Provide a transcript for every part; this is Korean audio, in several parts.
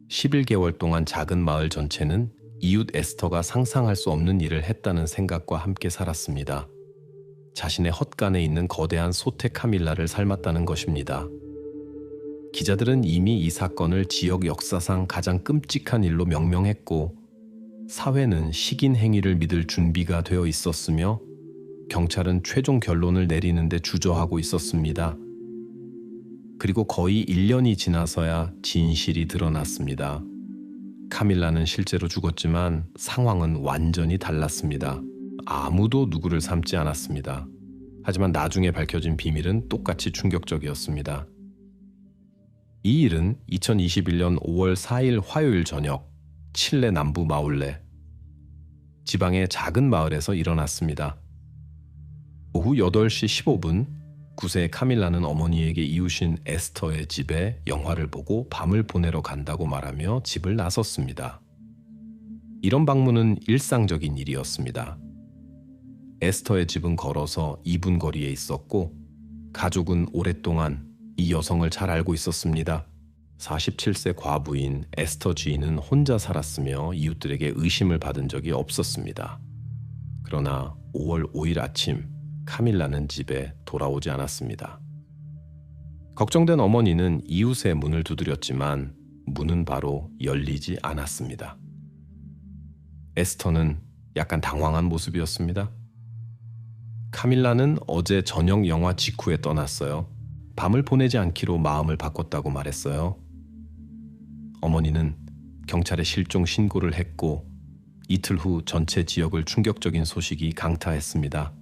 11개월 동안 작은 마을 전체는 이웃 에스터가 상상할 수 없는 일을 했다는 생각과 함께 살았습니다. 자신의 헛간에 있는 거대한 소테 카밀라를 삶았다는 것입니다. 기자들은 이미 이 사건을 지역 역사상 가장 끔찍한 일로 명명했고, 사회는 식인 행위를 믿을 준비가 되어 있었으며 경찰은 최종 결론을 내리는데 주저하고 있었습니다. 그리고 거의 1년이 지나서야 진실이 드러났습니다. 카밀라는 실제로 죽었지만 상황은 완전히 달랐습니다. 아무도 누구를 삶지 않았습니다. 하지만 나중에 밝혀진 비밀은 똑같이 충격적이었습니다. 이 일은 2021년 5월 4일 화요일 저녁 칠레 남부 마울레 지방의 작은 마을에서 일어났습니다. 오후 8시 15분 9세의 카밀라는 어머니에게 이웃인 에스터의 집에 영화를 보고 밤을 보내러 간다고 말하며 집을 나섰습니다. 이런 방문은 일상적인 일이었습니다. 에스터의 집은 걸어서 2분 거리에 있었고 가족은 오랫동안 이 여성을 잘 알고 있었습니다. 47세 과부인 에스터 주인은 혼자 살았으며 이웃들에게 의심을 받은 적이 없었습니다. 그러나 5월 5일 아침 카밀라는 집에 돌아오지 않았습니다. 걱정된 어머니는 이웃의 문을 두드렸지만 문은 바로 열리지 않았습니다. 에스터는 약간 당황한 모습이었습니다. 카밀라는 어제 저녁 영화 직후에 떠났어요. 밤을 보내지 않기로 마음을 바꿨다고 말했어요. 어머니는 경찰에 실종 신고를 했고 이틀 후 전체 지역을 충격적인 소식이 강타했습니다.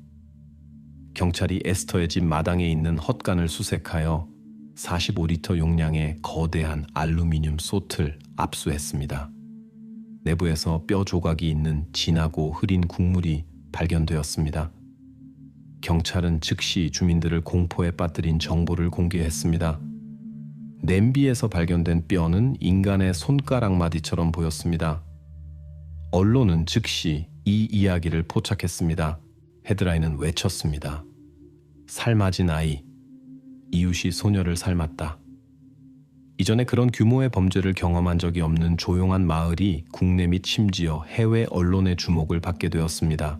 경찰이 에스터의 집 마당에 있는 헛간을 수색하여 45리터 용량의 거대한 알루미늄 솥을 압수했습니다. 내부에서 뼈 조각이 있는 진하고 흐린 국물이 발견되었습니다. 경찰은 즉시 주민들을 공포에 빠뜨린 정보를 공개했습니다. 냄비에서 발견된 뼈는 인간의 손가락 마디처럼 보였습니다. 언론은 즉시 이 이야기를 포착했습니다. 헤드라인은 외쳤습니다. 삶아진 아이, 이웃이 소녀를 삶았다. 이전에 그런 규모의 범죄를 경험한 적이 없는 조용한 마을이 국내 및 심지어 해외 언론의 주목을 받게 되었습니다.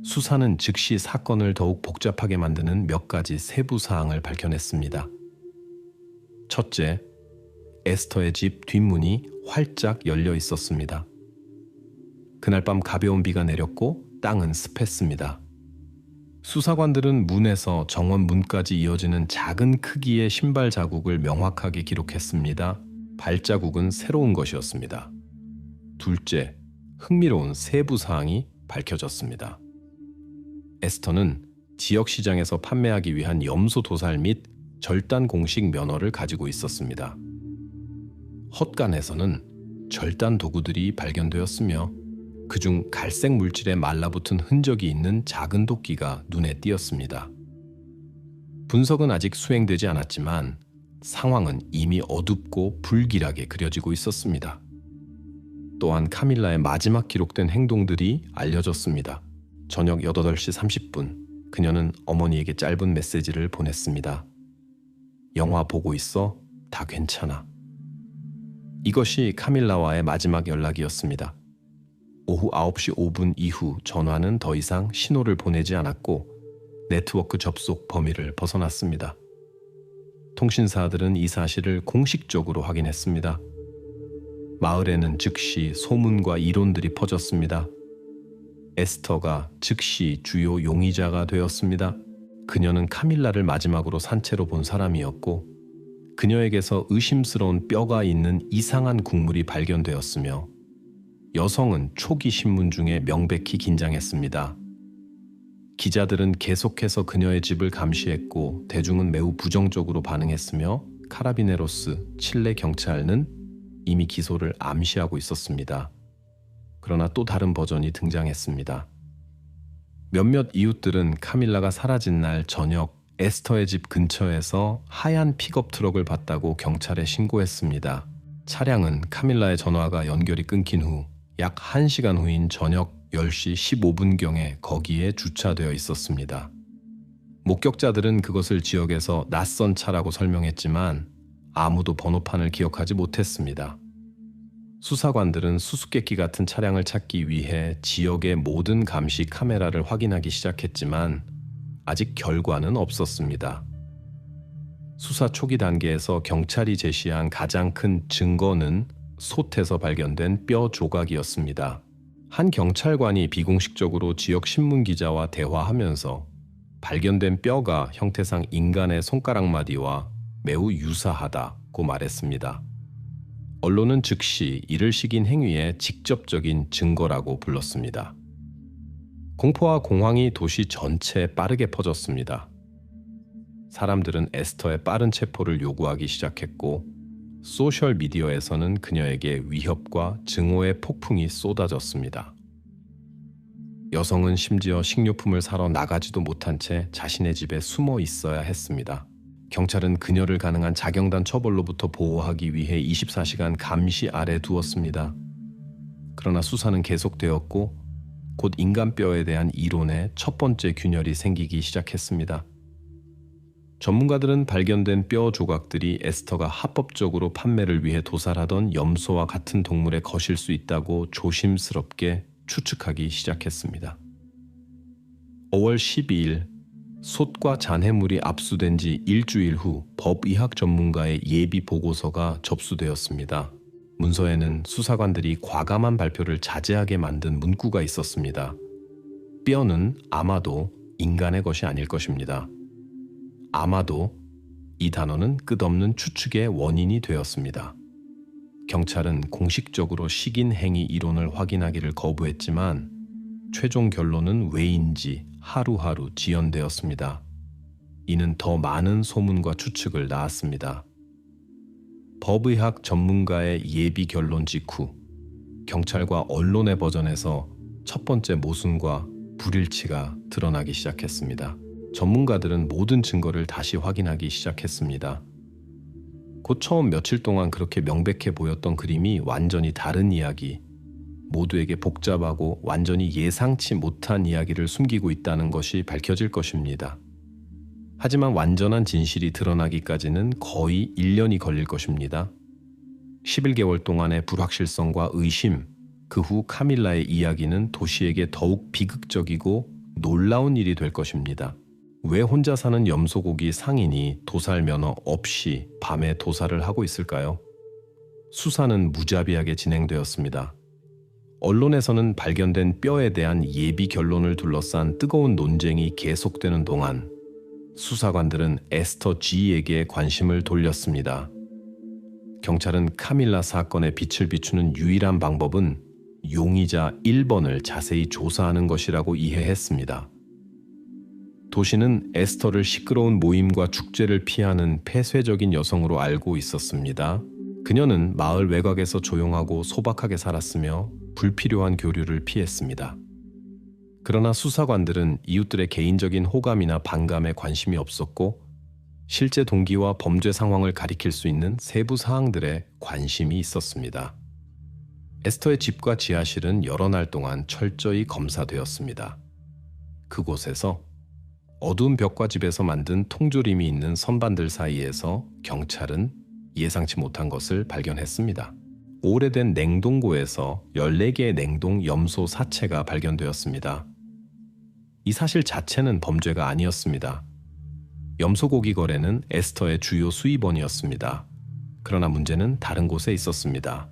수사는 즉시 사건을 더욱 복잡하게 만드는 몇 가지 세부 사항을 밝혀냈습니다. 첫째, 에스터의 집 뒷문이 활짝 열려 있었습니다. 그날 밤 가벼운 비가 내렸고 땅은 습했습니다. 수사관들은 문에서 정원 문까지 이어지는 작은 크기의 신발 자국을 명확하게 기록했습니다. 발자국은 새로운 것이었습니다. 둘째, 흥미로운 세부 사항이 밝혀졌습니다. 에스터는 지역 시장에서 판매하기 위한 염소 도살 및 절단 공식 면허를 가지고 있었습니다. 헛간에서는 절단 도구들이 발견되었으며 그중 갈색 물질에 말라붙은 흔적이 있는 작은 도끼가 눈에 띄었습니다. 분석은 아직 수행되지 않았지만 상황은 이미 어둡고 불길하게 그려지고 있었습니다. 또한 카밀라의 마지막 기록된 행동들이 알려졌습니다. 저녁 8시 30분 그녀는 어머니에게 짧은 메시지를 보냈습니다. 영화 보고 있어? 다 괜찮아. 이것이 카밀라와의 마지막 연락이었습니다. 오후 9시 5분 이후 전화는 더 이상 신호를 보내지 않았고 네트워크 접속 범위를 벗어났습니다. 통신사들은 이 사실을 공식적으로 확인했습니다. 마을에는 즉시 소문과 이론들이 퍼졌습니다. 에스터가 즉시 주요 용의자가 되었습니다. 그녀는 카밀라를 마지막으로 산채로 본 사람이었고 그녀에게서 의심스러운 뼈가 있는 이상한 국물이 발견되었으며 여성은 초기 신문 중에 명백히 긴장했습니다. 기자들은 계속해서 그녀의 집을 감시했고 대중은 매우 부정적으로 반응했으며 카라비네로스, 칠레 경찰은 이미 기소를 암시하고 있었습니다. 그러나 또 다른 버전이 등장했습니다. 몇몇 이웃들은 카밀라가 사라진 날 저녁 에스터의 집 근처에서 하얀 픽업 트럭을 봤다고 경찰에 신고했습니다. 차량은 카밀라의 전화가 연결이 끊긴 후 약 1시간 후인 저녁 10시 15분경에 거기에 주차되어 있었습니다. 목격자들은 그것을 지역에서 낯선 차라고 설명했지만 아무도 번호판을 기억하지 못했습니다. 수사관들은 수수께끼 같은 차량을 찾기 위해 지역의 모든 감시 카메라를 확인하기 시작했지만 아직 결과는 없었습니다. 수사 초기 단계에서 경찰이 제시한 가장 큰 증거는 솥에서 발견된 뼈 조각이었습니다. 한 경찰관이 비공식적으로 지역 신문 기자와 대화하면서 발견된 뼈가 형태상 인간의 손가락마디와 매우 유사하다고 말했습니다. 언론은 즉시 이를 시킨 행위의 직접적인 증거라고 불렀습니다. 공포와 공황이 도시 전체에 빠르게 퍼졌습니다. 사람들은 에스터의 빠른 체포를 요구하기 시작했고 소셜미디어에서는 그녀에게 위협과 증오의 폭풍이 쏟아졌습니다. 여성은 심지어 식료품을 사러 나가지도 못한 채 자신의 집에 숨어 있어야 했습니다. 경찰은 그녀를 가능한 자경단 처벌로부터 보호하기 위해 24시간 감시 아래 두었습니다. 그러나 수사는 계속되었고 곧 인간뼈에 대한 이론의 첫 번째 균열이 생기기 시작했습니다. 전문가들은 발견된 뼈 조각들이 에스터가 합법적으로 판매를 위해 도살하던 염소와 같은 동물의 것일 수 있다고 조심스럽게 추측하기 시작했습니다. 5월 12일 솥과 잔해물이 압수된 지 일주일 후 법의학 전문가의 예비 보고서가 접수되었습니다. 문서에는 수사관들이 과감한 발표를 자제하게 만든 문구가 있었습니다. 뼈는 아마도 인간의 것이 아닐 것입니다. 아마도 이 단어는 끝없는 추측의 원인이 되었습니다. 경찰은 공식적으로 식인 행위 이론을 확인하기를 거부했지만 최종 결론은 왜인지 하루하루 지연되었습니다. 이는 더 많은 소문과 추측을 낳았습니다. 법의학 전문가의 예비 결론 직후 경찰과 언론의 버전에서 첫 번째 모순과 불일치가 드러나기 시작했습니다. 전문가들은 모든 증거를 다시 확인하기 시작했습니다. 곧 처음 며칠 동안 그렇게 명백해 보였던 그림이 완전히 다른 이야기, 모두에게 복잡하고 완전히 예상치 못한 이야기를 숨기고 있다는 것이 밝혀질 것입니다. 하지만 완전한 진실이 드러나기까지는 거의 1년이 걸릴 것입니다. 11개월 동안의 불확실성과 의심, 그 후 카밀라의 이야기는 도시에게 더욱 비극적이고 놀라운 일이 될 것입니다. 왜 혼자 사는 염소고기 상인이 도살 면허 없이 밤에 도살을 하고 있을까요? 수사는 무자비하게 진행되었습니다. 언론에서는 발견된 뼈에 대한 예비 결론을 둘러싼 뜨거운 논쟁이 계속되는 동안 수사관들은 에스터 G에게 관심을 돌렸습니다. 경찰은 카밀라 사건에 빛을 비추는 유일한 방법은 용의자 1번을 자세히 조사하는 것이라고 이해했습니다. 도시는 에스터를 시끄러운 모임과 축제를 피하는 폐쇄적인 여성으로 알고 있었습니다. 그녀는 마을 외곽에서 조용하고 소박하게 살았으며 불필요한 교류를 피했습니다. 그러나 수사관들은 이웃들의 개인적인 호감이나 반감에 관심이 없었고 실제 동기와 범죄 상황을 가리킬 수 있는 세부 사항들에 관심이 있었습니다. 에스터의 집과 지하실은 여러 날 동안 철저히 검사되었습니다. 그곳에서 어두운 벽과 집에서 만든 통조림이 있는 선반들 사이에서 경찰은 예상치 못한 것을 발견했습니다. 오래된 냉동고에서 14개의 냉동 염소 사체가 발견되었습니다. 이 사실 자체는 범죄가 아니었습니다. 염소고기 거래는 에스터의 주요 수입원이었습니다. 그러나 문제는 다른 곳에 있었습니다.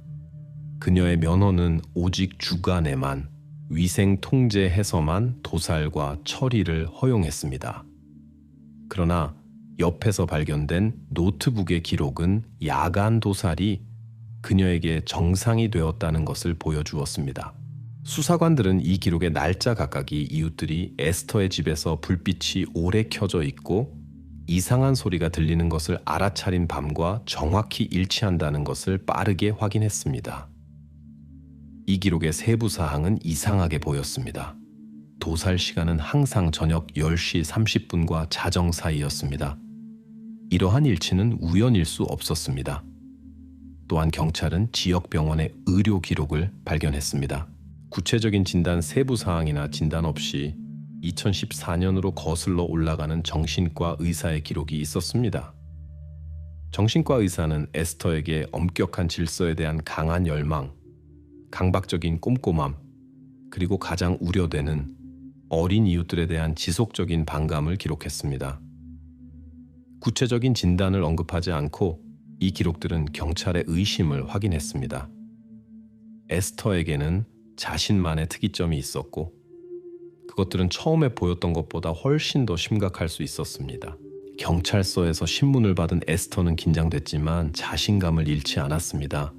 그녀의 면허는 오직 주간에만 위생 통제해서만 도살과 처리를 허용했습니다. 그러나 옆에서 발견된 노트북의 기록은 야간 도살이 그녀에게 정상이 되었다는 것을 보여주었습니다. 수사관들은 이 기록의 날짜 각각이 이웃들이 에스터의 집에서 불빛이 오래 켜져 있고 이상한 소리가 들리는 것을 알아차린 밤과 정확히 일치한다는 것을 빠르게 확인했습니다. 이 기록의 세부 사항은 이상하게 보였습니다. 도살 시간은 항상 저녁 10시 30분과 자정 사이였습니다. 이러한 일치는 우연일 수 없었습니다. 또한 경찰은 지역 병원의 의료 기록을 발견했습니다. 구체적인 진단 세부 사항이나 진단 없이 2014년으로 거슬러 올라가는 정신과 의사의 기록이 있었습니다. 정신과 의사는 에스터에게 엄격한 질서에 대한 강한 열망, 강박적인 꼼꼼함, 그리고 가장 우려되는 어린 이웃들에 대한 지속적인 반감을 기록했습니다. 구체적인 진단을 언급하지 않고 이 기록들은 경찰의 의심을 확인했습니다. 에스터에게는 자신만의 특이점이 있었고 그것들은 처음에 보였던 것보다 훨씬 더 심각할 수 있었습니다. 경찰서에서 신문을 받은 에스터는 긴장됐지만 자신감을 잃지 않았습니다.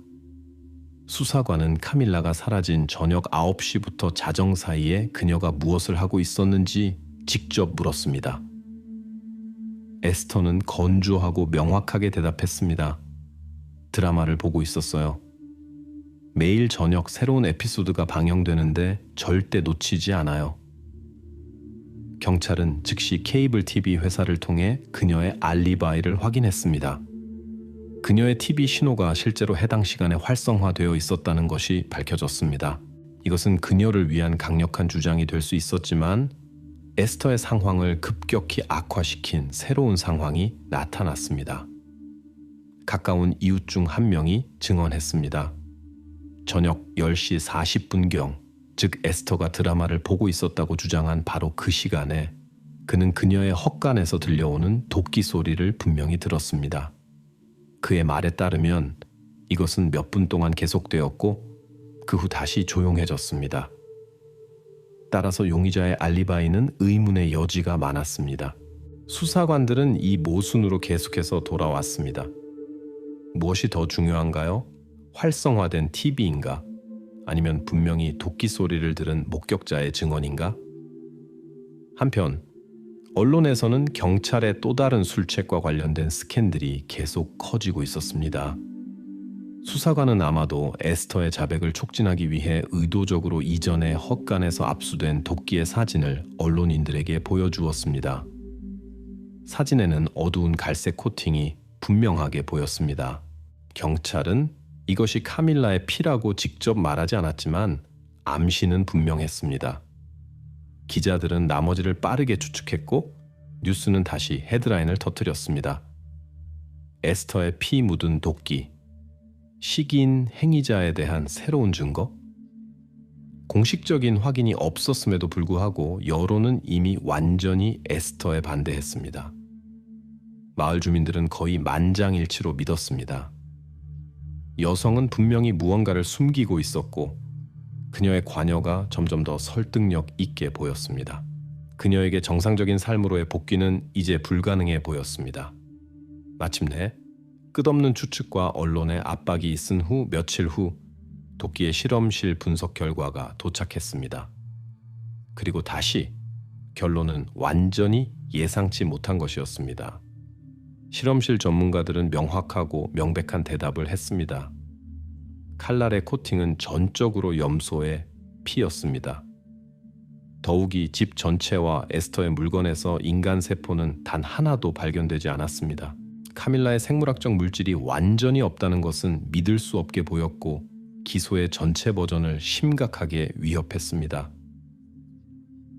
수사관은 카밀라가 사라진 저녁 9시부터 자정 사이에 그녀가 무엇을 하고 있었는지 직접 물었습니다. 에스터는 건조하고 명확하게 대답했습니다. 드라마를 보고 있었어요. 매일 저녁 새로운 에피소드가 방영되는데 절대 놓치지 않아요. 경찰은 즉시 케이블 TV 회사를 통해 그녀의 알리바이를 확인했습니다. 그녀의 TV 신호가 실제로 해당 시간에 활성화되어 있었다는 것이 밝혀졌습니다. 이것은 그녀를 위한 강력한 주장이 될 수 있었지만 에스터의 상황을 급격히 악화시킨 새로운 상황이 나타났습니다. 가까운 이웃 중 한 명이 증언했습니다. 저녁 10시 40분경, 즉 에스터가 드라마를 보고 있었다고 주장한 바로 그 시간에 그는 그녀의 헛간에서 들려오는 도끼 소리를 분명히 들었습니다. 그의 말에 따르면 이것은 몇 분 동안 계속되었고 그 후 다시 조용해졌습니다. 따라서 용의자의 알리바이는 의문의 여지가 많았습니다. 수사관들은 이 모순으로 계속해서 돌아왔습니다. 무엇이 더 중요한가요? 활성화된 TV인가? 아니면 분명히 도끼 소리를 들은 목격자의 증언인가? 한편 언론에서는 경찰의 또 다른 술책과 관련된 스캔들이 계속 커지고 있었습니다. 수사관은 아마도 에스터의 자백을 촉진하기 위해 의도적으로 이전에 헛간에서 압수된 도끼의 사진을 언론인들에게 보여주었습니다. 사진에는 어두운 갈색 코팅이 분명하게 보였습니다. 경찰은 이것이 카밀라의 피라고 직접 말하지 않았지만 암시는 분명했습니다. 기자들은 나머지를 빠르게 추측했고 뉴스는 다시 헤드라인을 터뜨렸습니다. 에스터의 피 묻은 도끼, 시기인 행위자에 대한 새로운 증거? 공식적인 확인이 없었음에도 불구하고 여론은 이미 완전히 에스터에 반대했습니다. 마을 주민들은 거의 만장일치로 믿었습니다. 여성은 분명히 무언가를 숨기고 있었고 그녀의 관여가 점점 더 설득력 있게 보였습니다. 그녀에게 정상적인 삶으로의 복귀는 이제 불가능해 보였습니다. 마침내 끝없는 추측과 언론의 압박이 있은 후 며칠 후 도끼의 실험실 분석 결과가 도착했습니다. 그리고 다시 결론은 완전히 예상치 못한 것이었습니다. 실험실 전문가들은 명확하고 명백한 대답을 했습니다. 칼날의 코팅은 전적으로 염소의 피였습니다. 더욱이 집 전체와 에스터의 물건에서 인간 세포는 단 하나도 발견되지 않았습니다. 카밀라의 생물학적 물질이 완전히 없다는 것은 믿을 수 없게 보였고 기소의 전체 버전을 심각하게 위협했습니다.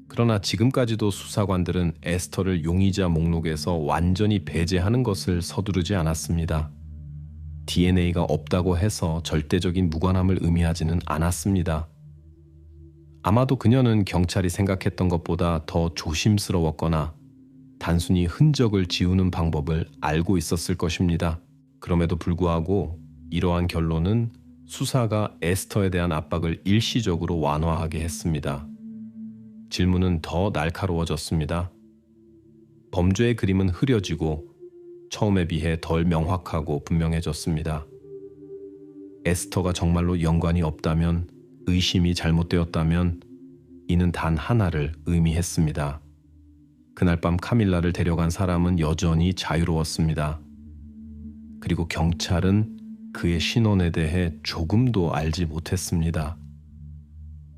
그러나 지금까지도 수사관들은 에스터를 용의자 목록에서 완전히 배제하는 것을 서두르지 않았습니다. DNA가 없다고 해서 절대적인 무관함을 의미하지는 않았습니다. 아마도 그녀는 경찰이 생각했던 것보다 더 조심스러웠거나 단순히 흔적을 지우는 방법을 알고 있었을 것입니다. 그럼에도 불구하고 이러한 결론은 수사가 에스터에 대한 압박을 일시적으로 완화하게 했습니다. 질문은 더 날카로워졌습니다. 범죄의 그림은 흐려지고 처음에 비해 덜 명확하고 분명해졌습니다. 에스터가 정말로 연관이 없다면, 의심이 잘못되었다면 이는 단 하나를 의미했습니다. 그날 밤 카밀라를 데려간 사람은 여전히 자유로웠습니다. 그리고 경찰은 그의 신원에 대해 조금도 알지 못했습니다.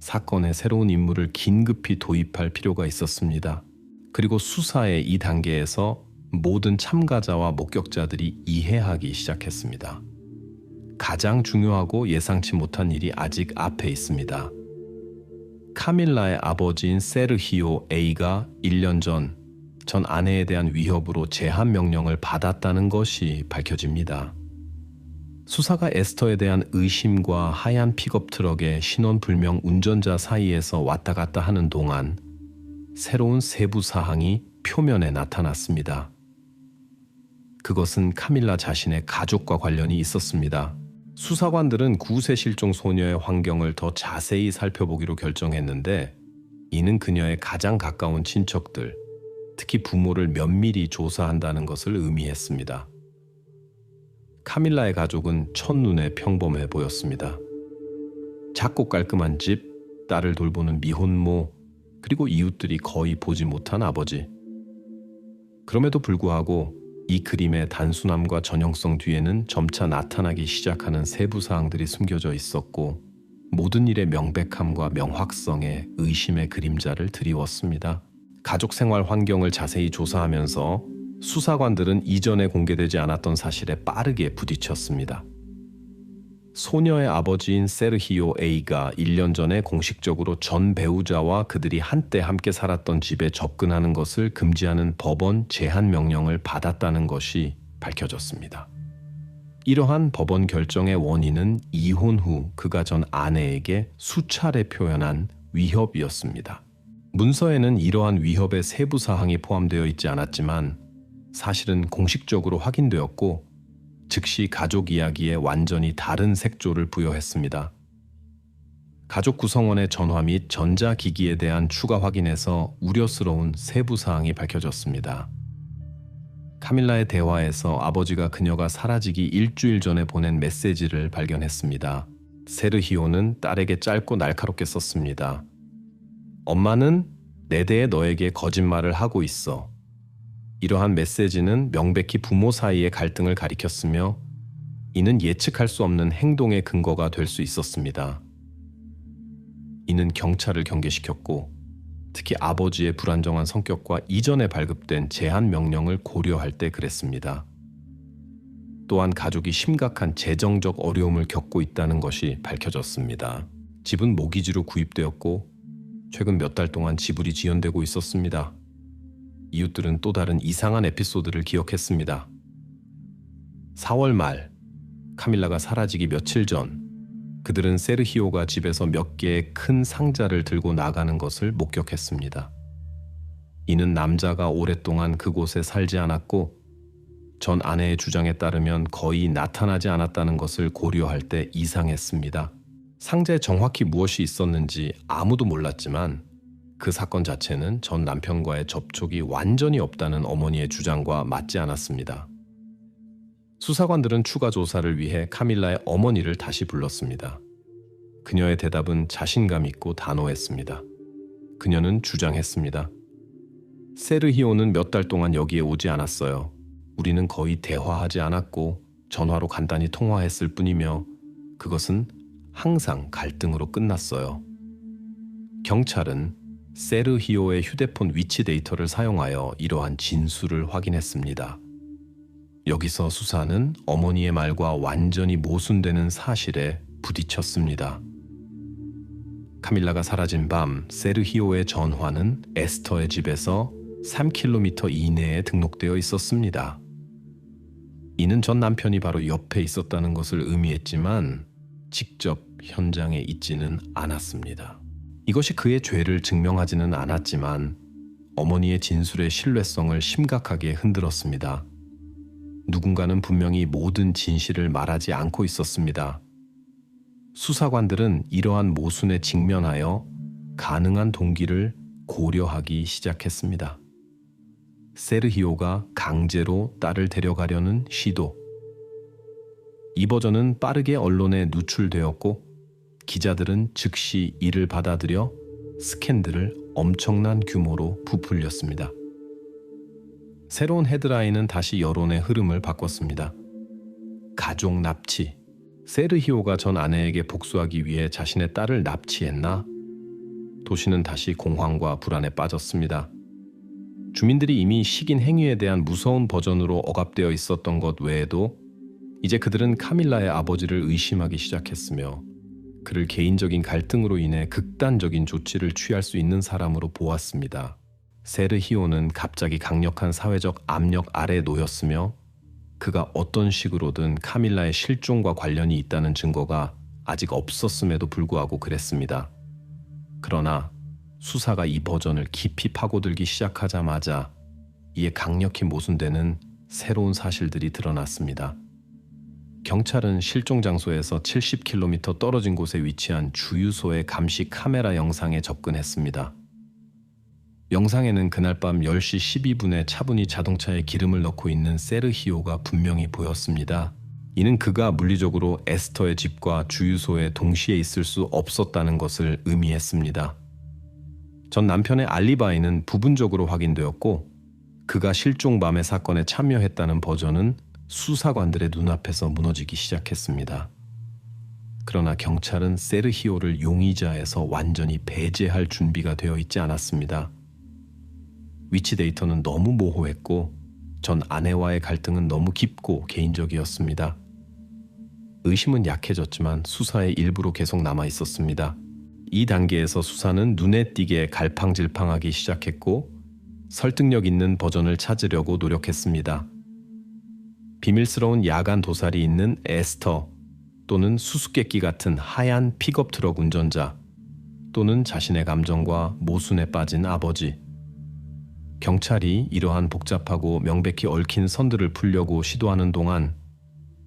사건에 새로운 인물을 긴급히 도입할 필요가 있었습니다. 그리고 수사의 이 단계에서 모든 참가자와 목격자들이 이해하기 시작했습니다. 가장 중요하고 예상치 못한 일이 아직 앞에 있습니다. 카밀라의 아버지인 세르히오 A가 1년 전 아내에 대한 위협으로 제한 명령을 받았다는 것이 밝혀집니다. 수사가 에스터에 대한 의심과 하얀 픽업 트럭의 신원불명 운전자 사이에서 왔다 갔다 하는 동안 새로운 세부 사항이 표면에 나타났습니다. 그것은 카밀라 자신의 가족과 관련이 있었습니다. 수사관들은 구세 실종 소녀의 환경을 더 자세히 살펴보기로 결정했는데, 이는 그녀의 가장 가까운 친척들, 특히 부모를 면밀히 조사한다는 것을 의미했습니다. 카밀라의 가족은 첫눈에 평범해 보였습니다. 작고 깔끔한 집, 딸을 돌보는 미혼모, 그리고 이웃들이 거의 보지 못한 아버지. 그럼에도 불구하고 이 그림의 단순함과 전형성 뒤에는 점차 나타나기 시작하는 세부 사항들이 숨겨져 있었고, 모든 일의 명백함과 명확성에 의심의 그림자를 드리웠습니다. 가족 생활 환경을 자세히 조사하면서 수사관들은 이전에 공개되지 않았던 사실에 빠르게 부딪혔습니다. 소녀의 아버지인 세르히오 A가 1년 전에 공식적으로 전 배우자와 그들이 한때 함께 살았던 집에 접근하는 것을 금지하는 법원 제한 명령을 받았다는 것이 밝혀졌습니다. 이러한 법원 결정의 원인은 이혼 후 그가 전 아내에게 수차례 표현한 위협이었습니다. 문서에는 이러한 위협의 세부 사항이 포함되어 있지 않았지만 사실은 공식적으로 확인되었고, 즉시 가족 이야기에 완전히 다른 색조를 부여했습니다. 가족 구성원의 전화 및 전자기기에 대한 추가 확인에서 우려스러운 세부 사항이 밝혀졌습니다. 카밀라의 대화에서 아버지가 그녀가 사라지기 일주일 전에 보낸 메시지를 발견했습니다. 세르히오는 딸에게 짧고 날카롭게 썼습니다. 엄마는 내 대해 너에게 거짓말을 하고 있어. 이러한 메시지는 명백히 부모 사이의 갈등을 가리켰으며, 이는 예측할 수 없는 행동의 근거가 될 수 있었습니다. 이는 경찰을 경계시켰고, 특히 아버지의 불안정한 성격과 이전에 발급된 제한 명령을 고려할 때 그랬습니다. 또한 가족이 심각한 재정적 어려움을 겪고 있다는 것이 밝혀졌습니다. 집은 모기지로 구입되었고, 최근 몇 달 동안 지불이 지연되고 있었습니다. 이웃들은 또 다른 이상한 에피소드를 기억했습니다. 4월 말, 카밀라가 사라지기 며칠 전, 그들은 세르히오가 집에서 몇 개의 큰 상자를 들고 나가는 것을 목격했습니다. 이는 남자가 오랫동안 그곳에 살지 않았고, 전 아내의 주장에 따르면 거의 나타나지 않았다는 것을 고려할 때 이상했습니다. 상자에 정확히 무엇이 있었는지 아무도 몰랐지만, 그 사건 자체는 전 남편과의 접촉이 완전히 없다는 어머니의 주장과 맞지 않았습니다. 수사관들은 추가 조사를 위해 카밀라의 어머니를 다시 불렀습니다. 그녀의 대답은 자신감 있고 단호했습니다. 그녀는 주장했습니다. 세르히오는 몇 달 동안 여기에 오지 않았어요. 우리는 거의 대화하지 않았고 전화로 간단히 통화했을 뿐이며, 그것은 항상 갈등으로 끝났어요. 경찰은 세르히오의 휴대폰 위치 데이터를 사용하여 이러한 진술을 확인했습니다. 여기서 수사는 어머니의 말과 완전히 모순되는 사실에 부딪혔습니다. 카밀라가 사라진 밤, 세르히오의 전화는 에스터의 집에서 3km 이내에 등록되어 있었습니다. 이는 전 남편이 바로 옆에 있었다는 것을 의미했지만 직접 현장에 있지는 않았습니다. 이것이 그의 죄를 증명하지는 않았지만 어머니의 진술의 신뢰성을 심각하게 흔들었습니다. 누군가는 분명히 모든 진실을 말하지 않고 있었습니다. 수사관들은 이러한 모순에 직면하여 가능한 동기를 고려하기 시작했습니다. 세르히오가 강제로 딸을 데려가려는 시도. 이 버전은 빠르게 언론에 누출되었고, 기자들은 즉시 이를 받아들여 스캔들을 엄청난 규모로 부풀렸습니다. 새로운 헤드라인은 다시 여론의 흐름을 바꿨습니다. 가족 납치. 세르히오가 전 아내에게 복수하기 위해 자신의 딸을 납치했나? 도시는 다시 공황과 불안에 빠졌습니다. 주민들이 이미 식인 행위에 대한 무서운 버전으로 억압되어 있었던 것 외에도 이제 그들은 카밀라의 아버지를 의심하기 시작했으며, 그를 개인적인 갈등으로 인해 극단적인 조치를 취할 수 있는 사람으로 보았습니다. 세르히오는 갑자기 강력한 사회적 압력 아래에 놓였으며, 그가 어떤 식으로든 카밀라의 실종과 관련이 있다는 증거가 아직 없었음에도 불구하고 그랬습니다. 그러나 수사가 이 버전을 깊이 파고들기 시작하자마자 이에 강력히 모순되는 새로운 사실들이 드러났습니다. 경찰은 실종 장소에서 70km 떨어진 곳에 위치한 주유소의 감시 카메라 영상에 접근했습니다. 영상에는 그날 밤 10시 12분에 차분히 자동차에 기름을 넣고 있는 세르히오가 분명히 보였습니다. 이는 그가 물리적으로 에스터의 집과 주유소에 동시에 있을 수 없었다는 것을 의미했습니다. 전 남편의 알리바이는 부분적으로 확인되었고 그가 실종 밤의 사건에 참여했다는 버전은 수사관들의 눈앞에서 무너지기 시작했습니다. 그러나 경찰은 세르히오를 용의자에서 완전히 배제할 준비가 되어 있지 않았습니다. 위치 데이터는 너무 모호했고 전 아내와의 갈등은 너무 깊고 개인적이었습니다. 의심은 약해졌지만 수사의 일부로 계속 남아 있었습니다. 이 단계에서 수사는 눈에 띄게 갈팡질팡하기 시작했고 설득력 있는 버전을 찾으려고 노력했습니다. 비밀스러운 야간 도살이 있는 에스터 또는 수수께끼 같은 하얀 픽업 트럭 운전자 또는 자신의 감정과 모순에 빠진 아버지. 경찰이 이러한 복잡하고 명백히 얽힌 선들을 풀려고 시도하는 동안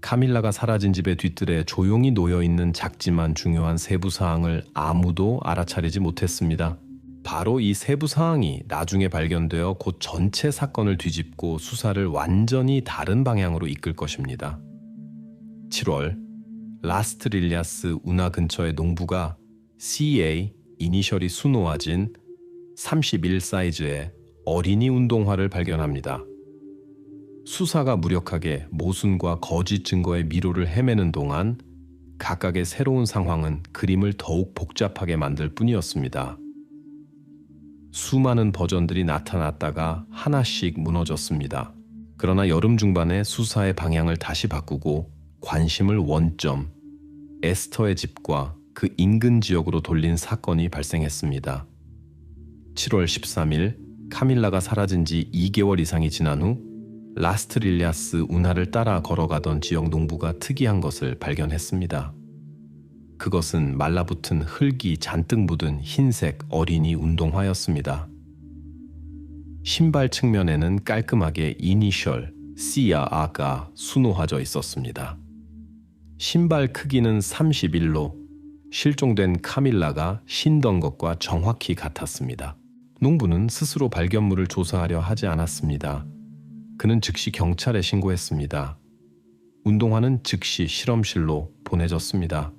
카밀라가 사라진 집의 뒤뜰에 조용히 놓여있는 작지만 중요한 세부사항을 아무도 알아차리지 못했습니다. 바로 이 세부사항이 나중에 발견되어 곧 전체 사건을 뒤집고 수사를 완전히 다른 방향으로 이끌 것입니다. 7월, 라스트릴리아스 운하 근처의 농부가 CA 이니셜이 수놓아진 31 사이즈의 어린이 운동화를 발견합니다. 수사가 무력하게 모순과 거짓 증거의 미로를 헤매는 동안 각각의 새로운 상황은 그림을 더욱 복잡하게 만들 뿐이었습니다. 수많은 버전들이 나타났다가 하나씩 무너졌습니다. 그러나 여름 중반에 수사의 방향을 다시 바꾸고 관심을 원점, 에스터의 집과 그 인근 지역으로 돌린 사건이 발생했습니다. 7월 13일 카밀라가 사라진 지 2개월 이상이 지난 후 라스트릴리아스 운하를 따라 걸어가던 지역 농부가 특이한 것을 발견했습니다. 그것은 말라붙은 흙이 잔뜩 묻은 흰색 어린이 운동화였습니다. 신발 측면에는 깔끔하게 이니셜 CR가 수놓아져 있었습니다. 신발 크기는 31로 실종된 카밀라가 신던 것과 정확히 같았습니다. 농부는 스스로 발견물을 조사하려 하지 않았습니다. 그는 즉시 경찰에 신고했습니다. 운동화는 즉시 실험실로 보내졌습니다.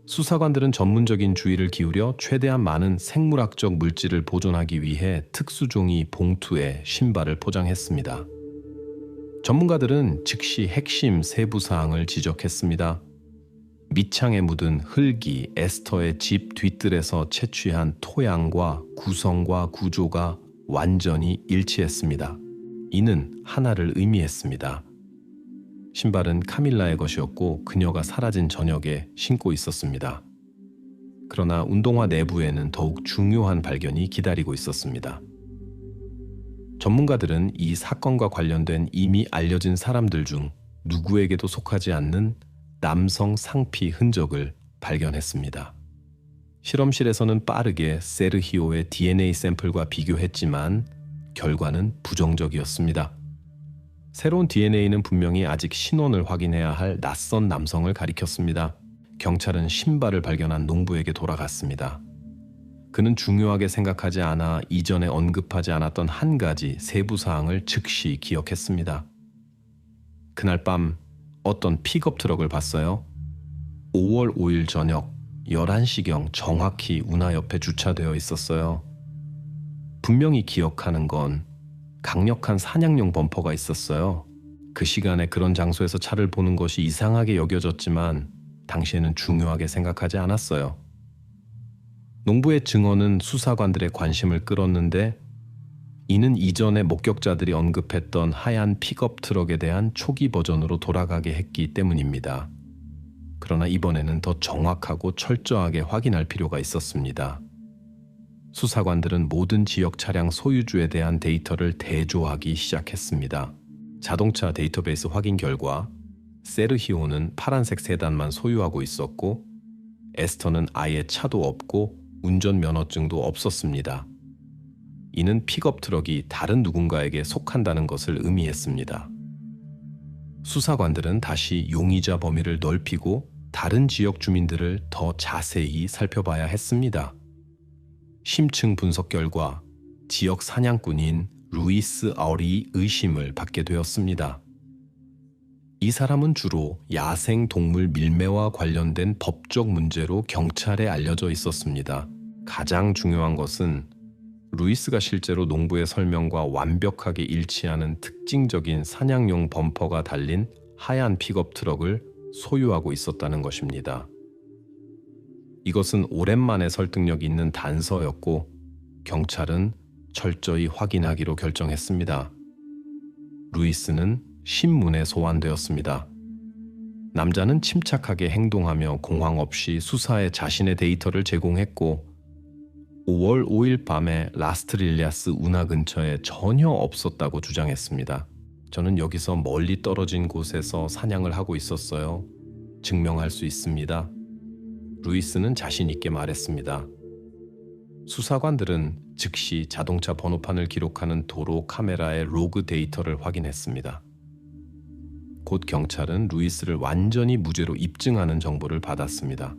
수사관들은 전문적인 주의를 기울여 최대한 많은 생물학적 물질을 보존하기 위해 특수종이 봉투에 신발을 포장했습니다. 전문가들은 즉시 핵심 세부 사항을 지적했습니다. 밑창에 묻은 흙이 에스터의 집 뒤뜰에서 채취한 토양과 구성과 구조가 완전히 일치했습니다. 이는 하나를 의미했습니다. 신발은 카밀라의 것이었고 그녀가 사라진 저녁에 신고 있었습니다. 그러나 운동화 내부에는 더욱 중요한 발견이 기다리고 있었습니다. 전문가들은 이 사건과 관련된 이미 알려진 사람들 중 누구에게도 속하지 않는 남성 상피 흔적을 발견했습니다. 실험실에서는 빠르게 세르히오의 DNA 샘플과 비교했지만 결과는 부정적이었습니다. 새로운 DNA는 분명히 아직 신원을 확인해야 할 낯선 남성을 가리켰습니다. 경찰은 신발을 발견한 농부에게 돌아갔습니다. 그는 중요하게 생각하지 않아 이전에 언급하지 않았던 한 가지 세부 사항을 즉시 기억했습니다. 그날 밤 어떤 픽업 트럭을 봤어요. 5월 5일 저녁 11시경 정확히 운하 옆에 주차되어 있었어요. 분명히 기억하는 건 강력한 사냥용 범퍼가 있었어요. 그 시간에 그런 장소에서 차를 보는 것이 이상하게 여겨졌지만 당시에는 중요하게 생각하지 않았어요. 농부의 증언은 수사관들의 관심을 끌었는데 이는 이전에 목격자들이 언급했던 하얀 픽업 트럭에 대한 초기 버전으로 돌아가게 했기 때문입니다. 그러나 이번에는 더 정확하고 철저하게 확인할 필요가 있었습니다. 수사관들은 모든 지역 차량 소유주에 대한 데이터를 대조하기 시작했습니다. 자동차 데이터베이스 확인 결과 세르히오는 파란색 세단만 소유하고 있었고 에스터는 아예 차도 없고 운전면허증도 없었습니다. 이는 픽업 트럭이 다른 누군가에게 속한다는 것을 의미했습니다. 수사관들은 다시 용의자 범위를 넓히고 다른 지역 주민들을 더 자세히 살펴봐야 했습니다. 심층 분석 결과 지역 사냥꾼인 루이스 아우리의 의심을 받게 되었습니다. 이 사람은 주로 야생 동물 밀매와 관련된 법적 문제로 경찰에 알려져 있었습니다. 가장 중요한 것은 루이스가 실제로 농부의 설명과 완벽하게 일치하는 특징적인 사냥용 범퍼가 달린 하얀 픽업 트럭을 소유하고 있었다는 것입니다. 이것은 오랜만에 설득력 있는 단서였고 경찰은 철저히 확인하기로 결정했습니다. 루이스는 신문에 소환되었습니다. 남자는 침착하게 행동하며 공황 없이 수사에 자신의 데이터를 제공했고 5월 5일 밤에 라스트릴리아스 운하 근처에 전혀 없었다고 주장했습니다. 저는 여기서 멀리 떨어진 곳에서 사냥을 하고 있었어요. 증명할 수 있습니다. 루이스는 자신 있게 말했습니다. 수사관들은 즉시 자동차 번호판을 기록하는 도로 카메라의 로그 데이터를 확인했습니다. 곧 경찰은 루이스를 완전히 무죄로 입증하는 정보를 받았습니다.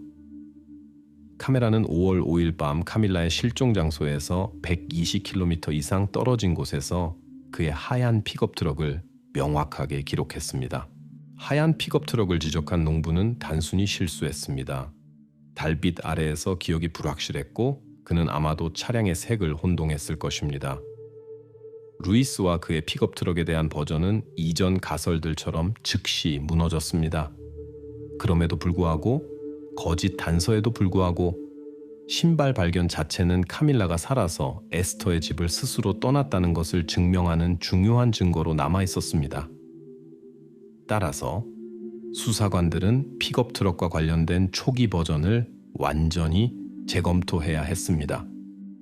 카메라는 5월 5일 밤 카밀라의 실종 장소에서 120km 이상 떨어진 곳에서 그의 하얀 픽업 트럭을 명확하게 기록했습니다. 하얀 픽업 트럭을 지적한 농부는 단순히 실수했습니다. 달빛 아래에서 기억이 불확실했고 그는 아마도 차량의 색을 혼동했을 것입니다. 루이스와 그의 픽업 트럭에 대한 버전은 이전 가설들처럼 즉시 무너졌습니다. 그럼에도 불구하고 거짓 단서에도 불구하고 신발 발견 자체는 카밀라가 살아서 에스터의 집을 스스로 떠났다는 것을 증명하는 중요한 증거로 남아 있었습니다. 따라서 수사관들은 픽업 트럭과 관련된 초기 버전을 완전히 재검토해야 했습니다.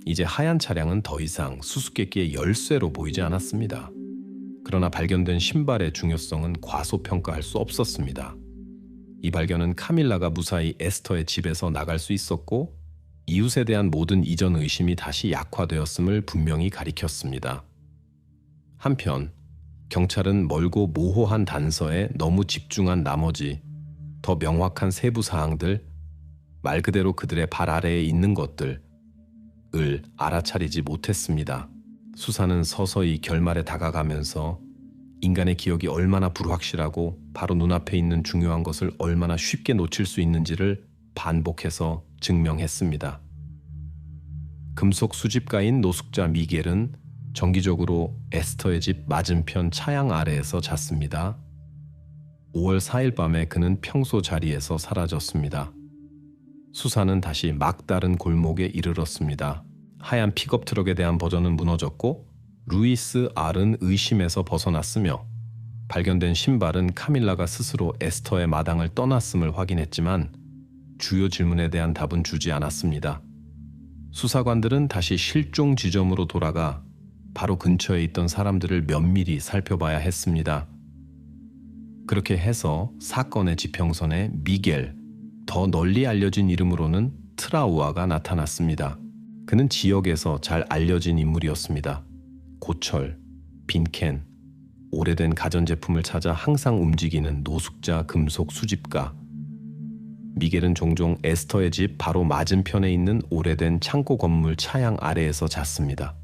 이제 하얀 차량은 더 이상 수수께끼의 열쇠로 보이지 않았습니다. 그러나 발견된 신발의 중요성은 과소평가할 수 없었습니다. 이 발견은 카밀라가 무사히 에스터의 집에서 나갈 수 있었고 이웃에 대한 모든 이전 의심이 다시 약화되었음을 분명히 가리켰습니다. 한편 경찰은 멀고 모호한 단서에 너무 집중한 나머지 더 명확한 세부 사항들, 말 그대로 그들의 발 아래에 있는 것들을 알아차리지 못했습니다. 수사는 서서히 결말에 다가가면서 인간의 기억이 얼마나 불확실하고 바로 눈앞에 있는 중요한 것을 얼마나 쉽게 놓칠 수 있는지를 반복해서 증명했습니다. 금속 수집가인 노숙자 미겔은 정기적으로 에스터의 집 맞은편 차양 아래에서 잤습니다. 5월 4일 밤에 그는 평소 자리에서 사라졌습니다. 수사는 다시 막다른 골목에 이르렀습니다. 하얀 픽업 트럭에 대한 버전은 무너졌고 루이스 R은 의심에서 벗어났으며 발견된 신발은 카밀라가 스스로 에스터의 마당을 떠났음을 확인했지만 주요 질문에 대한 답은 주지 않았습니다. 수사관들은 다시 실종 지점으로 돌아가 바로 근처에 있던 사람들을 면밀히 살펴봐야 했습니다. 그렇게 해서 사건의 지평선에 미겔, 더 널리 알려진 이름으로는 트라우아가 나타났습니다. 그는 지역에서 잘 알려진 인물이었습니다. 고철, 빈캔, 오래된 가전제품을 찾아 항상 움직이는 노숙자 금속 수집가. 미겔은 종종 에스터의 집 바로 맞은편에 있는 오래된 창고 건물 차양 아래에서 잤습니다.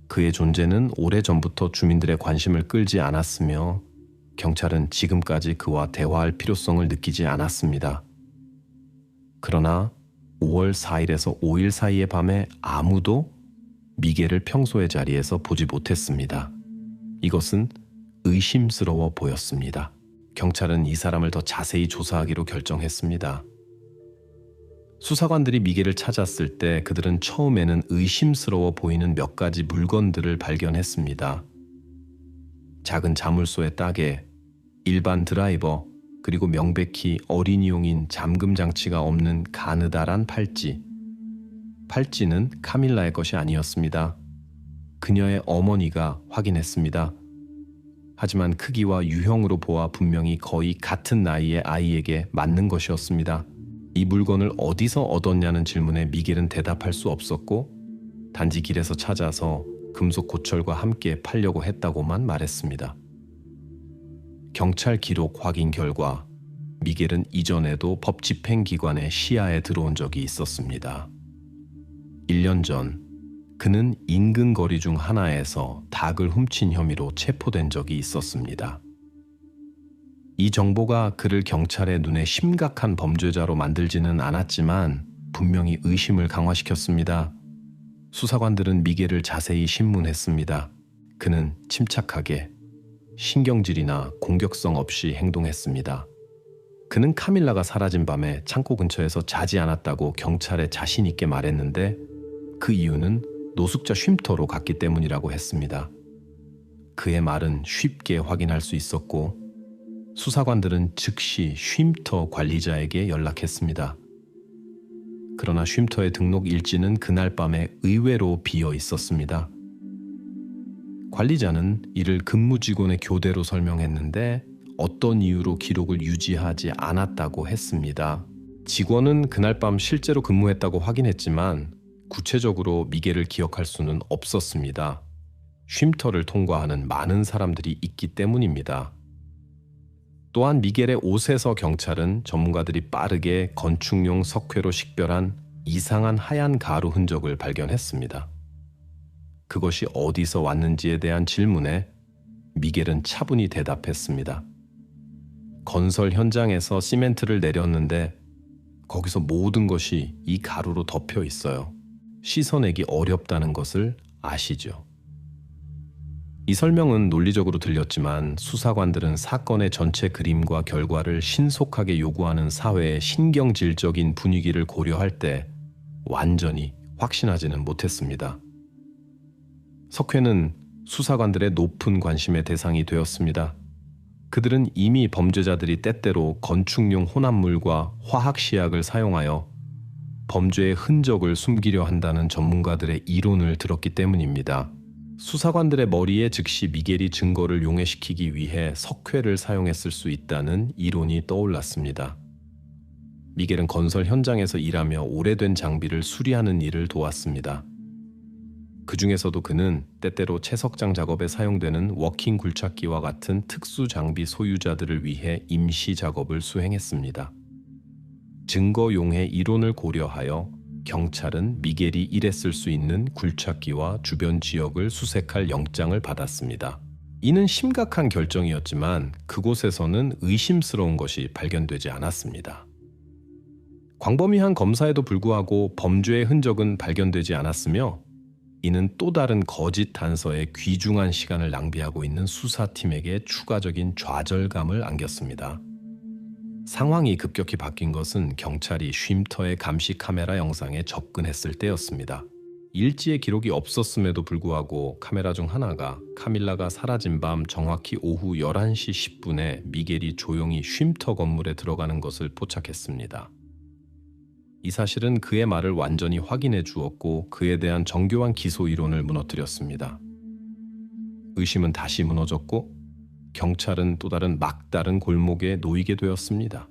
그의 존재는 오래전부터 주민들의 관심을 끌지 않았으며 경찰은 지금까지 그와 대화할 필요성을 느끼지 않았습니다. 그러나 5월 4일에서 5일 사이의 밤에 아무도 미겔을 평소의 자리에서 보지 못했습니다. 이것은 의심스러워 보였습니다. 경찰은 이 사람을 더 자세히 조사하기로 결정했습니다. 수사관들이 미겔을 찾았을 때 그들은 처음에는 의심스러워 보이는 몇 가지 물건들을 발견했습니다. 작은 자물쇠의 따개, 일반 드라이버, 그리고 명백히 어린이용인 잠금 장치가 없는 가느다란 팔찌. 팔찌는 카밀라의 것이 아니었습니다. 그녀의 어머니가 확인했습니다. 하지만 크기와 유형으로 보아 분명히 거의 같은 나이의 아이에게 맞는 것이었습니다. 이 물건을 어디서 얻었냐는 질문에 미겔은 대답할 수 없었고 단지 길에서 찾아서 금속 고철과 함께 팔려고 했다고만 말했습니다. 경찰 기록 확인 결과 미겔은 이전에도 법 집행기관의 시야에 들어온 적이 있었습니다. 1년 전 그는 인근 거리 중 하나에서 닭을 훔친 혐의로 체포된 적이 있었습니다. 이 정보가 그를 경찰의 눈에 심각한 범죄자로 만들지는 않았지만 분명히 의심을 강화시켰습니다. 수사관들은 미겔을 자세히 신문했습니다. 그는 침착하게 신경질이나 공격성 없이 행동했습니다. 그는 카밀라가 사라진 밤에 창고 근처에서 자지 않았다고 경찰에 자신 있게 말했는데 그 이유는 노숙자 쉼터로 갔기 때문이라고 했습니다. 그의 말은 쉽게 확인할 수 있었고 수사관들은 즉시 쉼터 관리자에게 연락했습니다. 그러나 쉼터의 등록 일지는 그날 밤에 의외로 비어 있었습니다. 관리자는 이를 근무 직원의 교대로 설명했는데 어떤 이유로 기록을 유지하지 않았다고 했습니다. 직원은 그날 밤 실제로 근무했다고 확인했지만 구체적으로 미겔을 기억할 수는 없었습니다. 쉼터를 통과하는 많은 사람들이 있기 때문입니다. 또한 미겔의 옷에서 경찰은 전문가들이 빠르게 건축용 석회로 식별한 이상한 하얀 가루 흔적을 발견했습니다. 그것이 어디서 왔는지에 대한 질문에 미겔은 차분히 대답했습니다. 건설 현장에서 시멘트를 내렸는데 거기서 모든 것이 이 가루로 덮여 있어요. 씻어내기 어렵다는 것을 아시죠? 이 설명은 논리적으로 들렸지만 수사관들은 사건의 전체 그림과 결과를 신속하게 요구하는 사회의 신경질적인 분위기를 고려할 때 완전히 확신하지는 못했습니다. 석회는 수사관들의 높은 관심의 대상이 되었습니다. 그들은 이미 범죄자들이 때때로 건축용 혼합물과 화학시약을 사용하여 범죄의 흔적을 숨기려 한다는 전문가들의 이론을 들었기 때문입니다. 수사관들의 머리에 즉시 미겔이 증거를 용해시키기 위해 석회를 사용했을 수 있다는 이론이 떠올랐습니다. 미겔은 건설 현장에서 일하며 오래된 장비를 수리하는 일을 도왔습니다. 그 중에서도 그는 때때로 채석장 작업에 사용되는 워킹 굴착기와 같은 특수 장비 소유자들을 위해 임시 작업을 수행했습니다. 증거 용해 이론을 고려하여 경찰은 미겔이 일했을 수 있는 굴착기와 주변 지역을 수색할 영장을 받았습니다. 이는 심각한 결정이었지만 그곳에서는 의심스러운 것이 발견되지 않았습니다. 광범위한 검사에도 불구하고 범죄의 흔적은 발견되지 않았으며 이는 또 다른 거짓 단서에 귀중한 시간을 낭비하고 있는 수사팀에게 추가적인 좌절감을 안겼습니다. 상황이 급격히 바뀐 것은 경찰이 쉼터의 감시 카메라 영상에 접근했을 때였습니다. 일지의 기록이 없었음에도 불구하고 카메라 중 하나가 카밀라가 사라진 밤 정확히 오후 11시 10분에 미겔이 조용히 쉼터 건물에 들어가는 것을 포착했습니다. 이 사실은 그의 말을 완전히 확인해 주었고 그에 대한 정교한 기소 이론을 무너뜨렸습니다. 의심은 다시 무너졌고 경찰은 또 다른 막다른 골목에 놓이게 되었습니다.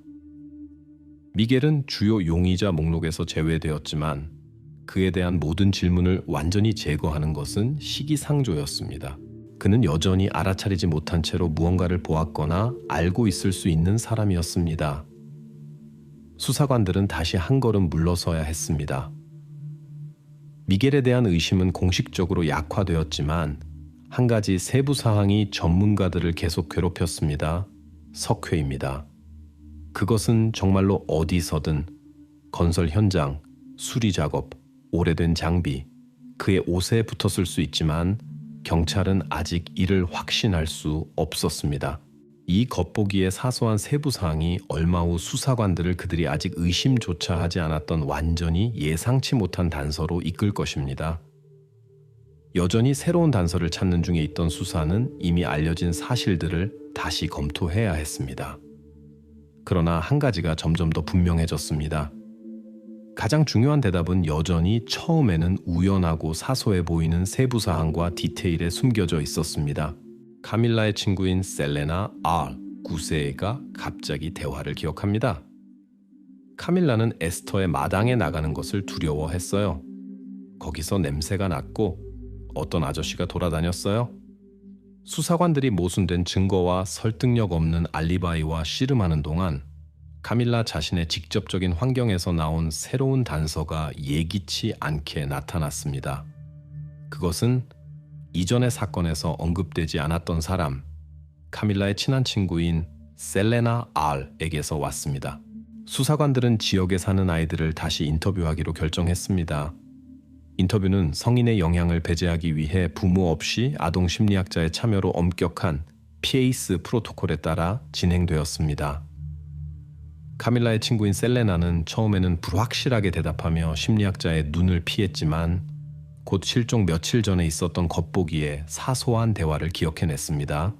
미겔은 주요 용의자 목록에서 제외되었지만 그에 대한 모든 질문을 완전히 제거하는 것은 시기상조였습니다. 그는 여전히 알아차리지 못한 채로 무언가를 보았거나 알고 있을 수 있는 사람이었습니다. 수사관들은 다시 한 걸음 물러서야 했습니다. 미겔에 대한 의심은 공식적으로 약화되었지만 한 가지 세부 사항이 전문가들을 계속 괴롭혔습니다. 석회입니다. 그것은 정말로 어디서든 건설 현장, 수리 작업, 오래된 장비, 그의 옷에 붙었을 수 있지만 경찰은 아직 이를 확신할 수 없었습니다. 이 겉보기의 사소한 세부 사항이 얼마 후 수사관들을 그들이 아직 의심조차 하지 않았던 완전히 예상치 못한 단서로 이끌 것입니다. 여전히 새로운 단서를 찾는 중에 있던 수사는 이미 알려진 사실들을 다시 검토해야 했습니다. 그러나 한 가지가 점점 더 분명해졌습니다. 가장 중요한 대답은 여전히 처음에는 우연하고 사소해 보이는 세부 사항과 디테일에 숨겨져 있었습니다. 카밀라의 친구인 셀레나 R. 9세가 갑자기 대화를 기억합니다. 카밀라는 에스터의 마당에 나가는 것을 두려워했어요. 거기서 냄새가 났고 어떤 아저씨가 돌아다녔어요. 수사관들이 모순된 증거와 설득력 없는 알리바이와 씨름하는 동안 카밀라 자신의 직접적인 환경에서 나온 새로운 단서가 예기치 않게 나타났습니다. 그것은 이전의 사건에서 언급되지 않았던 사람, 카밀라의 친한 친구인 셀레나 R에게서 왔습니다. 수사관들은 지역에 사는 아이들을 다시 인터뷰하기로 결정했습니다. 인터뷰는 성인의 영향을 배제하기 위해 부모 없이 아동 심리학자의 참여로 엄격한 PACE 프로토콜에 따라 진행되었습니다. 카밀라의 친구인 셀레나는 처음에는 불확실하게 대답하며 심리학자의 눈을 피했지만 곧 실종 며칠 전에 있었던 겉보기에 사소한 대화를 기억해냈습니다.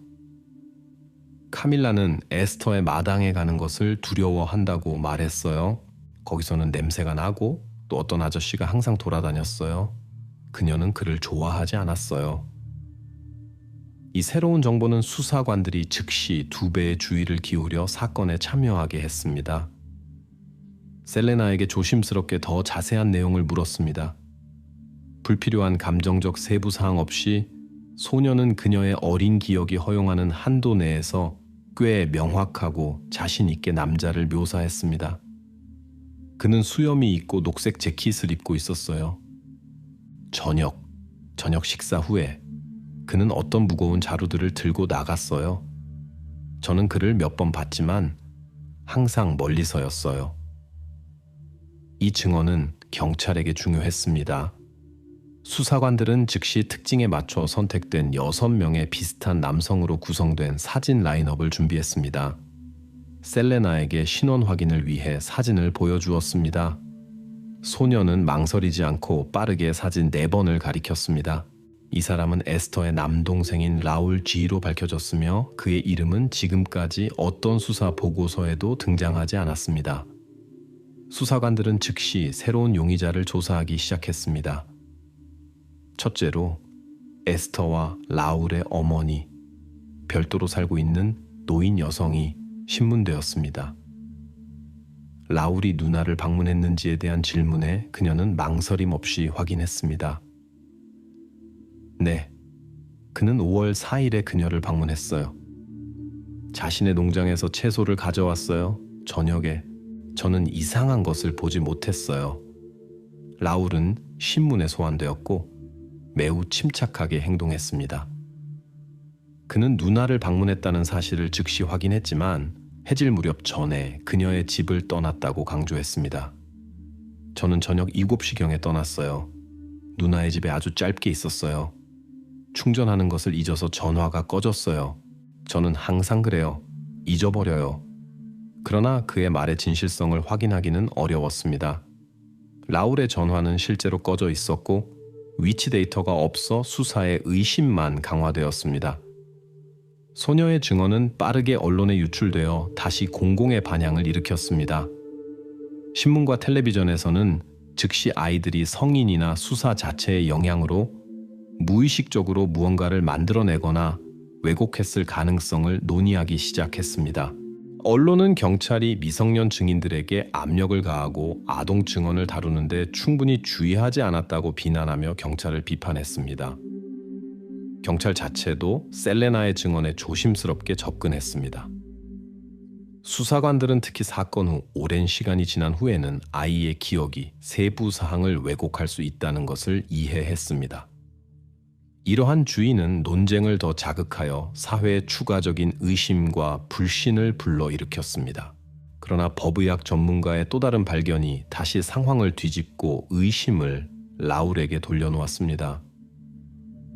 카밀라는 에스터의 마당에 가는 것을 두려워한다고 말했어요. 거기서는 냄새가 나고 또 어떤 아저씨가 항상 돌아다녔어요. 그녀는 그를 좋아하지 않았어요. 이 새로운 정보는 수사관들이 즉시 2배의 주의를 기울여 사건에 참여하게 했습니다. 셀레나에게 조심스럽게 더 자세한 내용을 물었습니다. 불필요한 감정적 세부 사항 없이 소녀는 그녀의 어린 기억이 허용하는 한도 내에서 꽤 명확하고 자신 있게 남자를 묘사했습니다. 그는 수염이 있고 녹색 재킷을 입고 있었어요. 저녁 식사 후에 그는 어떤 무거운 자루들을 들고 나갔어요. 저는 그를 몇 번 봤지만 항상 멀리서였어요. 이 증언은 경찰에게 중요했습니다. 수사관들은 즉시 특징에 맞춰 선택된 6명의 비슷한 남성으로 구성된 사진 라인업을 준비했습니다. 셀레나에게 신원 확인을 위해 사진을 보여주었습니다. 소녀는 망설이지 않고 빠르게 사진 4번을 가리켰습니다. 이 사람은 에스터의 남동생인 라울 G로 밝혀졌으며 그의 이름은 지금까지 어떤 수사 보고서에도 등장하지 않았습니다. 수사관들은 즉시 새로운 용의자를 조사하기 시작했습니다. 첫째로 에스터와 라울의 어머니, 별도로 살고 있는 노인 여성이 신문되었습니다. 라울이 누나를 방문했는지에 대한 질문에 그녀는 망설임 없이 확인했습니다. 네, 그는 5월 4일에 그녀를 방문했어요. 자신의 농장에서 채소를 가져왔어요. 저녁에 저는 이상한 것을 보지 못했어요. 라울은 신문에 소환되었고 매우 침착하게 행동했습니다. 그는 누나를 방문했다는 사실을 즉시 확인했지만 해질 무렵 전에 그녀의 집을 떠났다고 강조했습니다. 저는 저녁 7시경에 떠났어요. 누나의 집에 아주 짧게 있었어요. 충전하는 것을 잊어서 전화가 꺼졌어요. 저는 항상 그래요. 잊어버려요. 그러나 그의 말의 진실성을 확인하기는 어려웠습니다. 라울의 전화는 실제로 꺼져 있었고 위치 데이터가 없어 수사의 의심만 강화되었습니다. 소녀의 증언은 빠르게 언론에 유출되어 다시 공공의 반향을 일으켰습니다. 신문과 텔레비전에서는 즉시 아이들이 성인이나 수사 자체의 영향으로 무의식적으로 무언가를 만들어내거나 왜곡했을 가능성을 논의하기 시작했습니다. 언론은 경찰이 미성년 증인들에게 압력을 가하고 아동 증언을 다루는데 충분히 주의하지 않았다고 비난하며 경찰을 비판했습니다. 경찰 자체도 셀레나의 증언에 조심스럽게 접근했습니다. 수사관들은 특히 사건 후 오랜 시간이 지난 후에는 아이의 기억이 세부 사항을 왜곡할 수 있다는 것을 이해했습니다. 이러한 주의는 논쟁을 더 자극하여 사회의 추가적인 의심과 불신을 불러일으켰습니다. 그러나 법의학 전문가의 또 다른 발견이 다시 상황을 뒤집고 의심을 라울에게 돌려놓았습니다.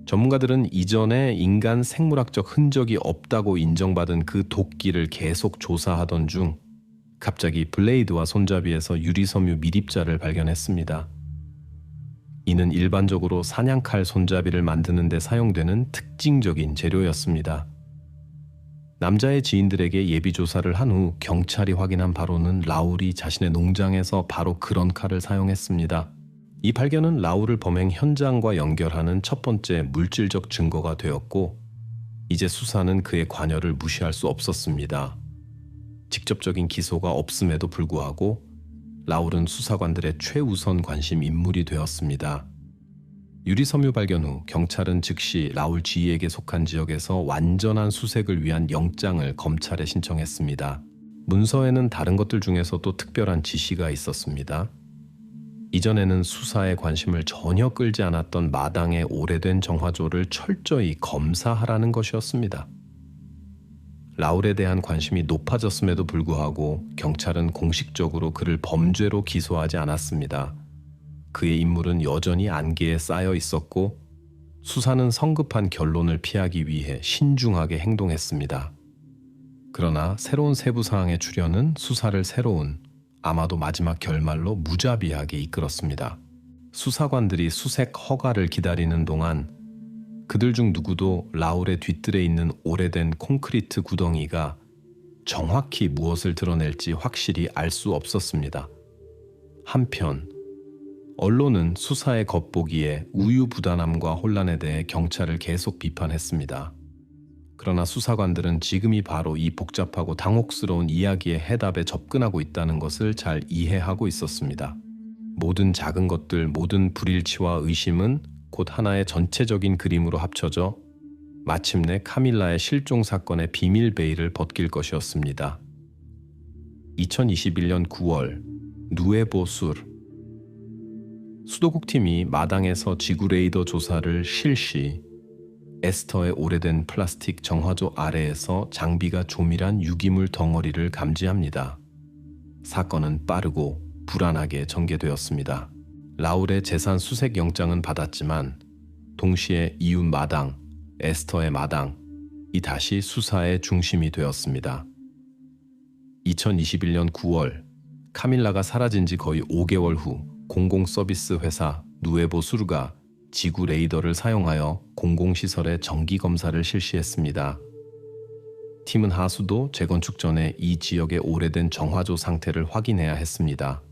전문가들은 이전에 인간 생물학적 흔적이 없다고 인정받은 그 도끼를 계속 조사하던 중 갑자기 블레이드와 손잡이에서 유리섬유 미립자를 발견했습니다. 이는 일반적으로 사냥칼 손잡이를 만드는 데 사용되는 특징적인 재료였습니다. 남자의 지인들에게 예비 조사를 한 후 경찰이 확인한 바로는 라울이 자신의 농장에서 바로 그런 칼을 사용했습니다. 이 발견은 라울을 범행 현장과 연결하는 첫 번째 물질적 증거가 되었고 이제 수사는 그의 관여를 무시할 수 없었습니다. 직접적인 기소가 없음에도 불구하고 라울은 수사관들의 최우선 관심 인물이 되었습니다. 유리섬유 발견 후 경찰은 즉시 라울 G에게 속한 지역에서 완전한 수색을 위한 영장을 검찰에 신청했습니다. 문서에는 다른 것들 중에서도 특별한 지시가 있었습니다. 이전에는 수사에 관심을 전혀 끌지 않았던 마당의 오래된 정화조를 철저히 검사하라는 것이었습니다. 라울에 대한 관심이 높아졌음에도 불구하고 경찰은 공식적으로 그를 범죄로 기소하지 않았습니다. 그의 인물은 여전히 안개에 쌓여 있었고 수사는 성급한 결론을 피하기 위해 신중하게 행동했습니다. 그러나 새로운 세부 사항의 출현은 수사를 새로운, 아마도 마지막 결말로 무자비하게 이끌었습니다. 수사관들이 수색 허가를 기다리는 동안 그들 중 누구도 라울의 뒤뜰에 있는 오래된 콘크리트 구덩이가 정확히 무엇을 드러낼지 확실히 알 수 없었습니다. 한편 언론은 수사의 겉보기에 우유부단함과 혼란에 대해 경찰을 계속 비판했습니다. 그러나 수사관들은 지금이 바로 이 복잡하고 당혹스러운 이야기의 해답에 접근하고 있다는 것을 잘 이해하고 있었습니다. 모든 작은 것들, 모든 불일치와 의심은 곧 하나의 전체적인 그림으로 합쳐져 마침내 카밀라의 실종 사건의 비밀 베일을 벗길 것이었습니다. 2021년 9월 누에보술 수도국팀이 마당에서 지구 레이더 조사를 실시. 에스터의 오래된 플라스틱 정화조 아래에서 장비가 조밀한 유기물 덩어리를 감지합니다. 사건은 빠르고 불안하게 전개되었습니다. 라울의 재산 수색 영장은 받았지만 동시에 이웃 마당, 에스터의 마당이 다시 수사의 중심이 되었습니다. 2021년 9월 카밀라가 사라진 지 거의 5개월 후 공공서비스 회사 누에보수르가 지구 레이더를 사용하여 공공시설의 정기검사를 실시했습니다. 팀은 하수도 재건축 전에 이 지역의 오래된 정화조 상태를 확인해야 했습니다.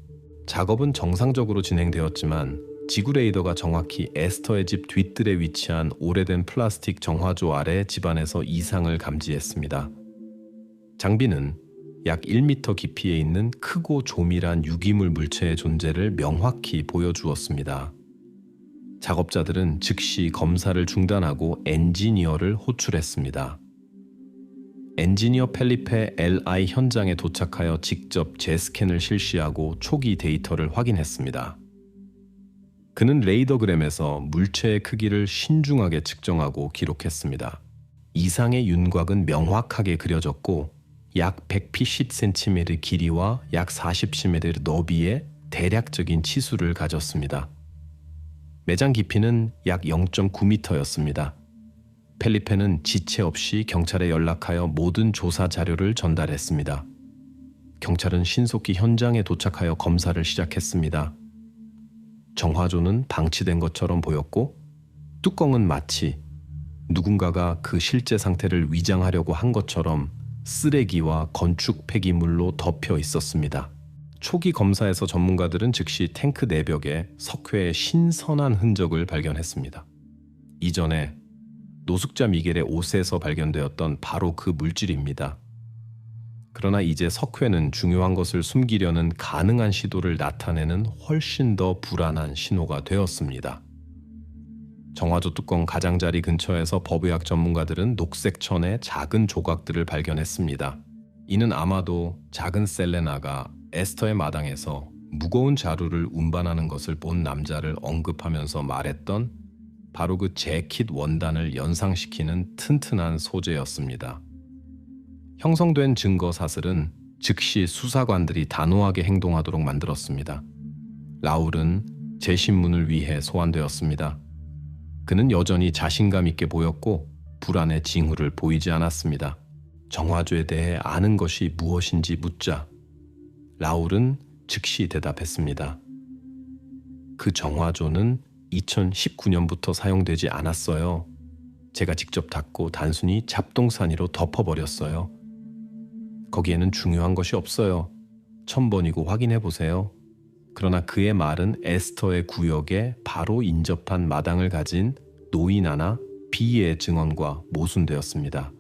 작업은 정상적으로 진행되었지만 지구 레이더가 정확히 에스터의 집 뒤뜰에 위치한 오래된 플라스틱 정화조 아래 집안에서 이상을 감지했습니다. 장비는 약 1m 깊이에 있는 크고 조밀한 유기물 물체의 존재를 명확히 보여주었습니다. 작업자들은 즉시 검사를 중단하고 엔지니어를 호출했습니다. 엔지니어 펠리페 LI 현장에 도착하여 직접 재스캔을 실시하고 초기 데이터를 확인했습니다. 그는 레이더그램에서 물체의 크기를 신중하게 측정하고 기록했습니다. 이상의 윤곽은 명확하게 그려졌고 약 110cm 길이와 약 40cm 너비의 대략적인 치수를 가졌습니다. 매장 깊이는 약 0.9m였습니다. 펠리페는 지체 없이 경찰에 연락하여 모든 조사 자료를 전달했습니다. 경찰은 신속히 현장에 도착하여 검사를 시작했습니다. 정화조는 방치된 것처럼 보였고 뚜껑은 마치 누군가가 그 실제 상태를 위장하려고 한 것처럼 쓰레기와 건축 폐기물로 덮여 있었습니다. 초기 검사에서 전문가들은 즉시 탱크 내벽에 석회의 신선한 흔적을 발견했습니다. 이전에 노숙자 미겔의 옷에서 발견되었던 바로 그 물질입니다. 그러나 이제 석회는 중요한 것을 숨기려는 가능한 시도를 나타내는 훨씬 더 불안한 신호가 되었습니다. 정화조 뚜껑 가장자리 근처에서 법의학 전문가들은 녹색 천의 작은 조각들을 발견했습니다. 이는 아마도 작은 셀레나가 에스터의 마당에서 무거운 자루를 운반하는 것을 본 남자를 언급하면서 말했던 바로 그 재킷 원단을 연상시키는 튼튼한 소재였습니다. 형성된 증거 사슬은 즉시 수사관들이 단호하게 행동하도록 만들었습니다. 라울은 재신문을 위해 소환되었습니다. 그는 여전히 자신감 있게 보였고 불안의 징후를 보이지 않았습니다. 정화조에 대해 아는 것이 무엇인지 묻자 라울은 즉시 대답했습니다. 그 정화조는 2019년부터 사용되지 않았어요. 제가 직접 닦고 단순히 잡동사니로 덮어버렸어요. 거기에는 중요한 것이 없어요. 1000번이고 확인해보세요. 그러나 그의 말은 에스터의 구역에 바로 인접한 마당을 가진 노인 하나 B의 증언과 모순되었습니다.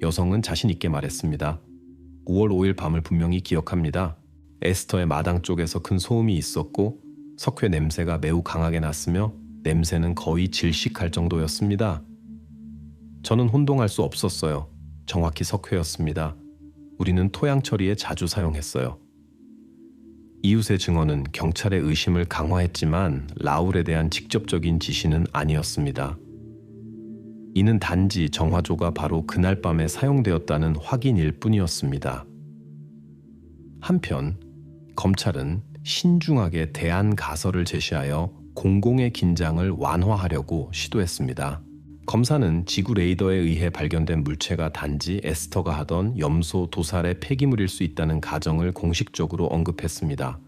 여성은 자신 있게 말했습니다. 5월 5일 밤을 분명히 기억합니다. 에스터의 마당 쪽에서 큰 소음이 있었고 석회 냄새가 매우 강하게 났으며 냄새는 거의 질식할 정도였습니다. 저는 혼동할 수 없었어요. 정확히 석회였습니다. 우리는 토양 처리에 자주 사용했어요. 이웃의 증언은 경찰의 의심을 강화했지만 라울에 대한 직접적인 지시는 아니었습니다. 이는 단지 정화조가 바로 그날 밤에 사용되었다는 확인일 뿐이었습니다. 한편 검찰은 신중하게 대안 가설을 제시하여 공공의 긴장을 완화하려고 시도했습니다. 검사는 지구 레이더에 의해 발견된 물체가 단지 에스터가 하던 염소 도살의 폐기물일 수 있다는 가정을 공식적으로 언급했습니다.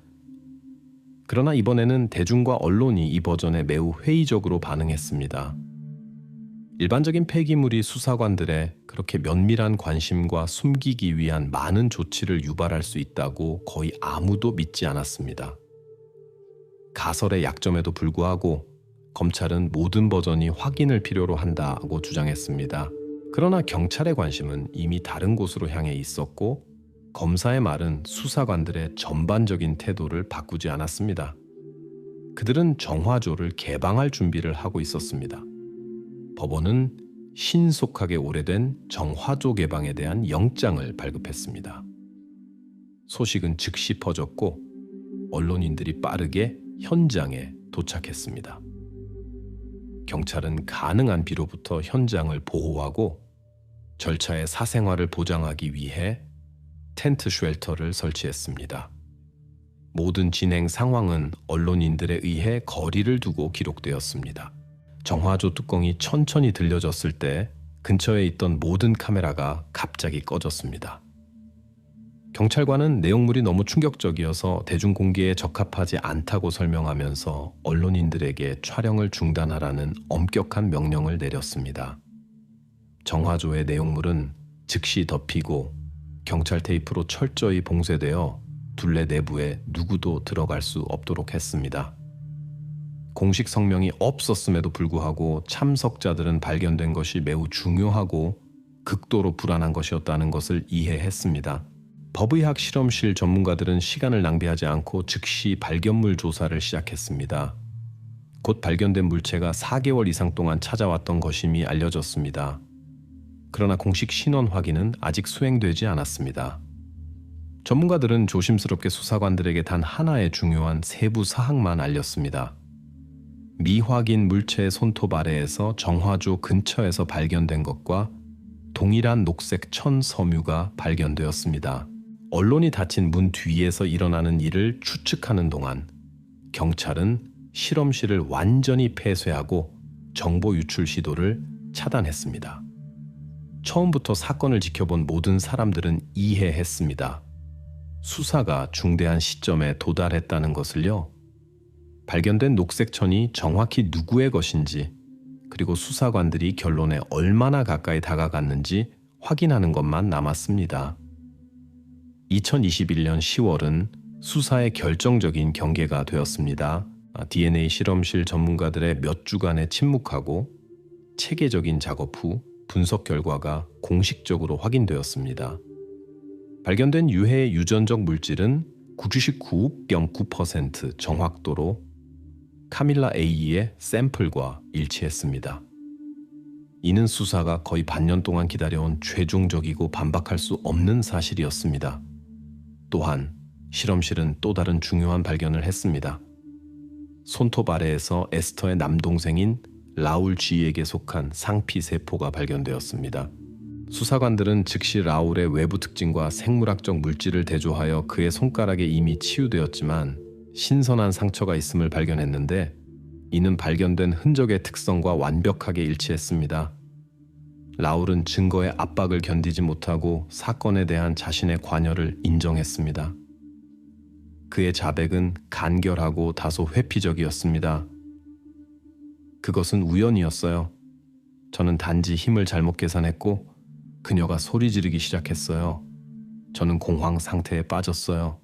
그러나 이번에는 대중과 언론이 이 버전에 매우 회의적으로 반응했습니다. 일반적인 폐기물이 수사관들의 그렇게 면밀한 관심과 숨기기 위한 많은 조치를 유발할 수 있다고 거의 아무도 믿지 않았습니다. 가설의 약점에도 불구하고 검찰은 모든 버전이 확인을 필요로 한다고 주장했습니다. 그러나 경찰의 관심은 이미 다른 곳으로 향해 있었고 검사의 말은 수사관들의 전반적인 태도를 바꾸지 않았습니다. 그들은 정화조를 개방할 준비를 하고 있었습니다. 법원은 신속하게 오래된 정화조 개방에 대한 영장을 발급했습니다. 소식은 즉시 퍼졌고 언론인들이 빠르게 현장에 도착했습니다. 경찰은 가능한 비로부터 현장을 보호하고 절차의 사생활을 보장하기 위해 텐트 쉘터를 설치했습니다. 모든 진행 상황은 언론인들에 의해 거리를 두고 기록되었습니다. 정화조 뚜껑이 천천히 들려졌을 때 근처에 있던 모든 카메라가 갑자기 꺼졌습니다. 경찰관은 내용물이 너무 충격적이어서 대중공개에 적합하지 않다고 설명하면서 언론인들에게 촬영을 중단하라는 엄격한 명령을 내렸습니다. 정화조의 내용물은 즉시 덮이고 경찰 테이프로 철저히 봉쇄되어 둘레 내부에 누구도 들어갈 수 없도록 했습니다. 공식 성명이 없었음에도 불구하고 참석자들은 발견된 것이 매우 중요하고 극도로 불안한 것이었다는 것을 이해했습니다. 법의학 실험실 전문가들은 시간을 낭비하지 않고 즉시 발견물 조사를 시작했습니다. 곧 발견된 물체가 4개월 이상 동안 찾아왔던 것임이 알려졌습니다. 그러나 공식 신원 확인은 아직 수행되지 않았습니다. 전문가들은 조심스럽게 수사관들에게 단 하나의 중요한 세부 사항만 알렸습니다. 미확인 물체의 손톱 아래에서 정화조 근처에서 발견된 것과 동일한 녹색 천 섬유가 발견되었습니다. 언론이 닫힌 문 뒤에서 일어나는 일을 추측하는 동안 경찰은 실험실을 완전히 폐쇄하고 정보 유출 시도를 차단했습니다. 처음부터 사건을 지켜본 모든 사람들은 이해했습니다. 수사가 중대한 시점에 도달했다는 것을요. 발견된 녹색 천이 정확히 누구의 것인지 그리고 수사관들이 결론에 얼마나 가까이 다가갔는지 확인하는 것만 남았습니다. 2021년 10월은 수사의 결정적인 경계가 되었습니다. DNA 실험실 전문가들의 몇 주간의 침묵하고 체계적인 작업 후 분석 결과가 공식적으로 확인되었습니다. 발견된 유해의 유전적 물질은 99.9% 정확도로 카밀라 A의 샘플과 일치했습니다. 이는 수사가 거의 반년 동안 기다려온 최종적이고 반박할 수 없는 사실이었습니다. 또한 실험실은 또 다른 중요한 발견을 했습니다. 손톱 아래에서 에스터의 남동생인 라울 G에게 속한 상피 세포가 발견되었습니다. 수사관들은 즉시 라울의 외부 특징과 생물학적 물질을 대조하여 그의 손가락에 이미 치유되었지만 신선한 상처가 있음을 발견했는데 이는 발견된 흔적의 특성과 완벽하게 일치했습니다. 라울은 증거의 압박을 견디지 못하고 사건에 대한 자신의 관여를 인정했습니다. 그의 자백은 간결하고 다소 회피적이었습니다. 그것은 우연이었어요. 저는 단지 힘을 잘못 계산했고 그녀가 소리 지르기 시작했어요. 저는 공황 상태에 빠졌어요.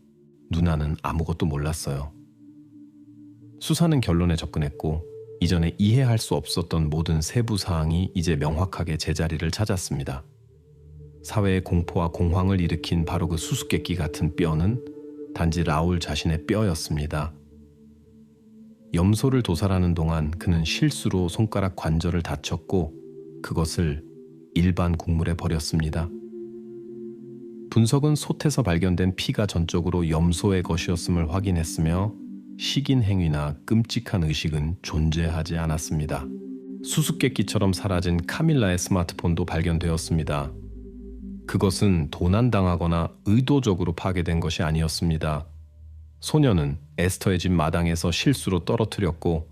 누나는 아무것도 몰랐어요. 수사는 결론에 접근했고 이전에 이해할 수 없었던 모든 세부 사항이 이제 명확하게 제자리를 찾았습니다. 사회의 공포와 공황을 일으킨 바로 그 수수께끼 같은 뼈는 단지 라울 자신의 뼈였습니다. 염소를 도살하는 동안 그는 실수로 손가락 관절을 다쳤고 그것을 일반 국물에 버렸습니다. 분석은 솥에서 발견된 피가 전적으로 염소의 것이었음을 확인했으며 식인 행위나 끔찍한 의식은 존재하지 않았습니다. 수수께끼처럼 사라진 카밀라의 스마트폰도 발견되었습니다. 그것은 도난당하거나 의도적으로 파괴된 것이 아니었습니다. 소녀는 에스터의 집 마당에서 실수로 떨어뜨렸고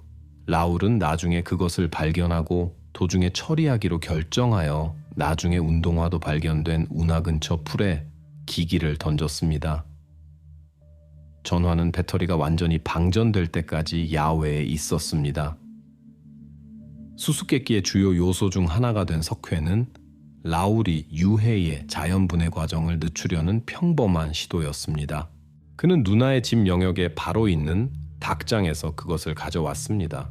라울은 나중에 그것을 발견하고 도중에 처리하기로 결정하여 나중에 운동화도 발견된 운하 근처 풀에 기기를 던졌습니다. 전화는 배터리가 완전히 방전될 때까지 야외에 있었습니다. 수수께끼의 주요 요소 중 하나가 된 석회는 라울이 유해의 자연분해 과정을 늦추려는 평범한 시도였습니다. 그는 누나의 집 영역에 바로 있는 닭장에서 그것을 가져왔습니다.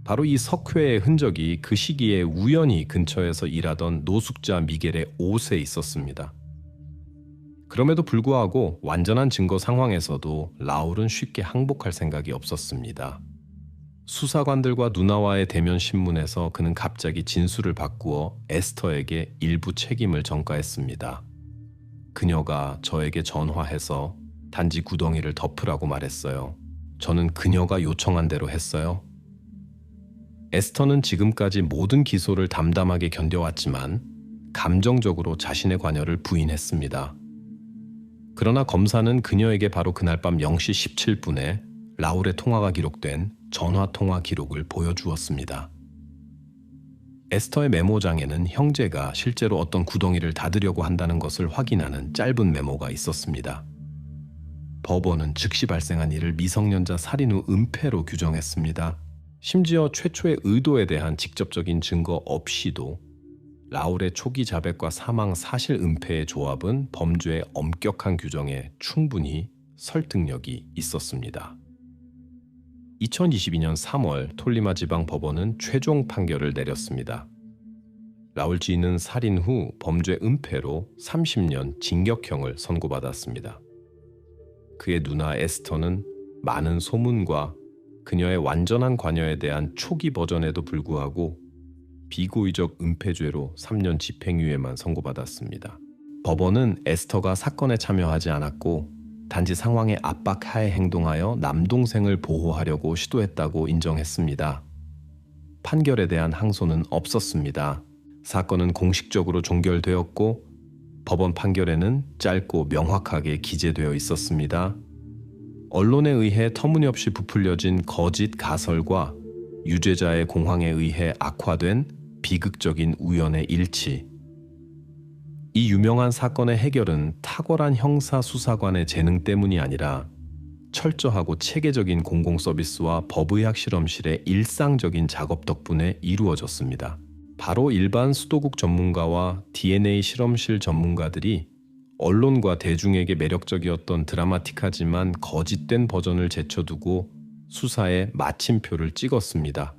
바로 이 석회의 흔적이 그 시기에 우연히 근처에서 일하던 노숙자 미겔의 옷에 있었습니다. 그럼에도 불구하고 완전한 증거 상황에서도 라울은 쉽게 항복할 생각이 없었습니다. 수사관들과 누나와의 대면 신문에서 그는 갑자기 진술을 바꾸어 에스터에게 일부 책임을 전가했습니다. 그녀가 저에게 전화해서 단지 구덩이를 덮으라고 말했어요. 저는 그녀가 요청한 대로 했어요. 에스터는 지금까지 모든 기소를 담담하게 견뎌왔지만 감정적으로 자신의 관여를 부인했습니다. 그러나 검사는 그녀에게 바로 그날 밤 0시 17분에 라울의 통화가 기록된 전화통화 기록을 보여주었습니다. 에스터의 메모장에는 형제가 실제로 어떤 구덩이를 닫으려고 한다는 것을 확인하는 짧은 메모가 있었습니다. 법원은 즉시 발생한 일을 미성년자 살인 후 은폐로 규정했습니다. 심지어 최초의 의도에 대한 직접적인 증거 없이도 라울의 초기 자백과 사망 사실 은폐의 조합은 범죄의 엄격한 규정에 충분히 설득력이 있었습니다. 2022년 3월 톨리마 지방 법원은 최종 판결을 내렸습니다. 라울 지인은 살인 후 범죄 은폐로 30년 징역형을 선고받았습니다. 그의 누나 에스터는 많은 소문과 그녀의 완전한 관여에 대한 초기 버전에도 불구하고 비고의적 은폐죄로 3년 집행유예만 선고받았습니다. 법원은 에스터가 사건에 참여하지 않았고 단지 상황의 압박하에 행동하여 남동생을 보호하려고 시도했다고 인정했습니다. 판결에 대한 항소는 없었습니다. 사건은 공식적으로 종결되었고 법원 판결에는 짧고 명확하게 기재되어 있었습니다. 언론에 의해 터무니없이 부풀려진 거짓 가설과 유죄자의 공황에 의해 악화된 비극적인 우연의 일치. 이 유명한 사건의 해결은 탁월한 형사수사관의 재능 때문이 아니라 철저하고 체계적인 공공서비스와 법의학 실험실의 일상적인 작업 덕분에 이루어졌습니다. 바로 일반 수도국 전문가와 DNA 실험실 전문가들이 언론과 대중에게 매력적이었던 드라마틱하지만 거짓된 버전을 제쳐두고 수사에 마침표를 찍었습니다.